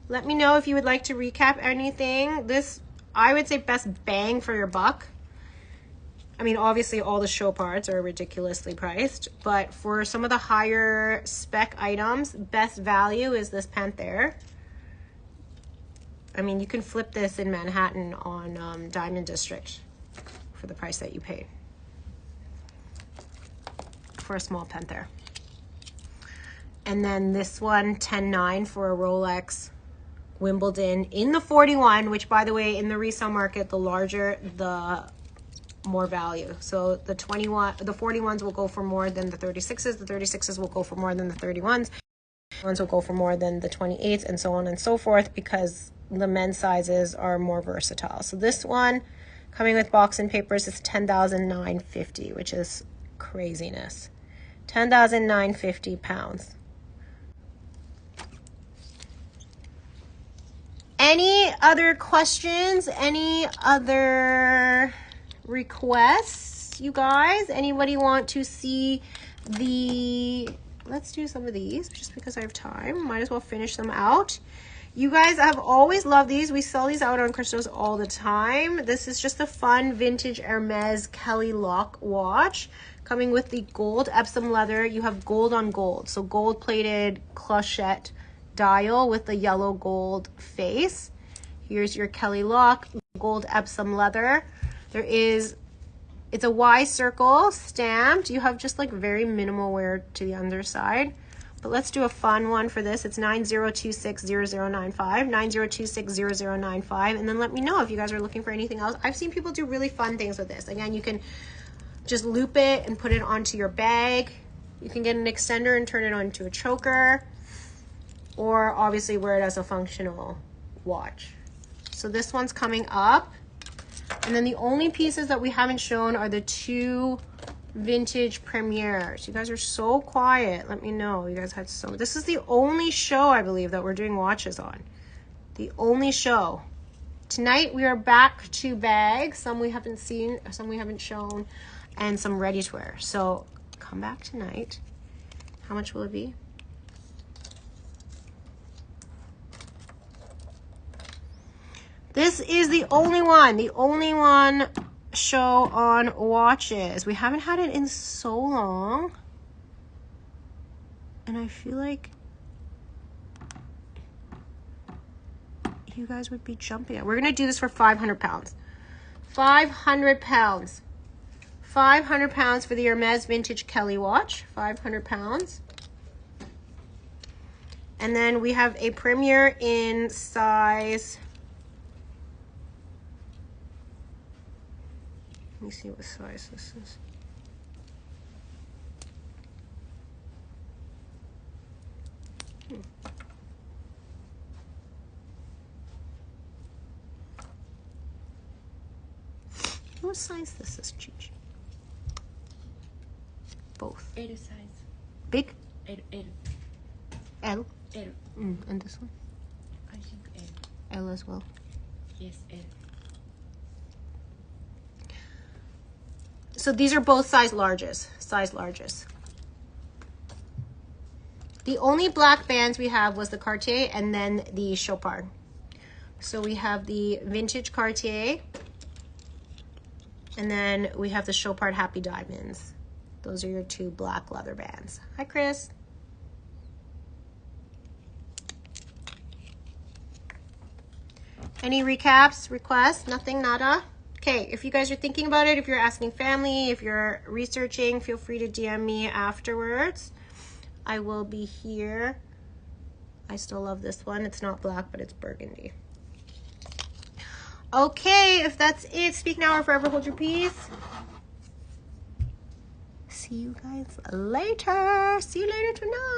Let me know if you would like to recap anything. This, I would say, best bang for your buck. I mean, obviously all the show parts are ridiculously priced, but for some of the higher spec items, best value is this Panther. I mean, you can flip this in Manhattan on Diamond District for the price that you paid for a small Panther. And then this one, 10.9 for a Rolex Wimbledon in the 41, which, by the way, in the resale market, the larger, the more value. So the 41s will go for more than the 36s. The 36s will go for more than the 31s. The ones will go for more than the 28s, and so on and so forth, because the men's sizes are more versatile. So this one, coming with box and papers, is 10,950, which is craziness. 10,950 pounds. Any other questions? Any other requests, you guys? Anybody want to see the, let's do some of these just because I have time. Might as well finish them out. You guys have always loved these. We sell these out on Christos all the time. This is just a fun vintage Hermes Kelly lock watch coming with the gold Epsom leather. You have gold on gold, so gold plated clochette dial with the yellow gold face. Here's your Kelly lock, gold Epsom leather. It's a Y circle stamped. You have just like very minimal wear to the underside. But let's do a fun one for this. It's 90260095, 90260095, and then let me know if you guys are looking for anything else. I've seen people do really fun things with this. Again, you can just loop it and put it onto your bag. You can get an extender and turn it onto a choker, or obviously wear it as a functional watch. So this one's coming up. And then the only pieces that we haven't shown are the two vintage premieres. You guys are so quiet. Let me know. You guys had so. This is the only show I believe that we're doing watches on. The only show. Tonight we are back to bags. Some we haven't seen, some we haven't shown, and some ready to wear. So come back tonight. How much will it be? This is the only one show on watches. We haven't had it in so long. And I feel like you guys would be jumping at. We're going to do this for 500 pounds. 500 pounds. 500 pounds for the Hermes Vintage Kelly watch. 500 pounds. And then we have a Premier in size. Let me see what size this is. What size this is, Gigi? Both. L size. Big? L. L? L. And this one? I think L. L as well. Yes, L. So these are both size larges. The only black bands we have was the Cartier and then the Chopard. So we have the vintage Cartier. And then we have the Chopard Happy Diamonds. Those are your two black leather bands. Hi, Chris. Any recaps, requests? Nothing, nada? Okay, if you guys are thinking about it, if you're asking family, if you're researching, feel free to DM me afterwards. I will be here. I still love this one. It's not black, but it's burgundy. Okay, if that's it, speak now or forever hold your peace. See you guys later. See you later tonight.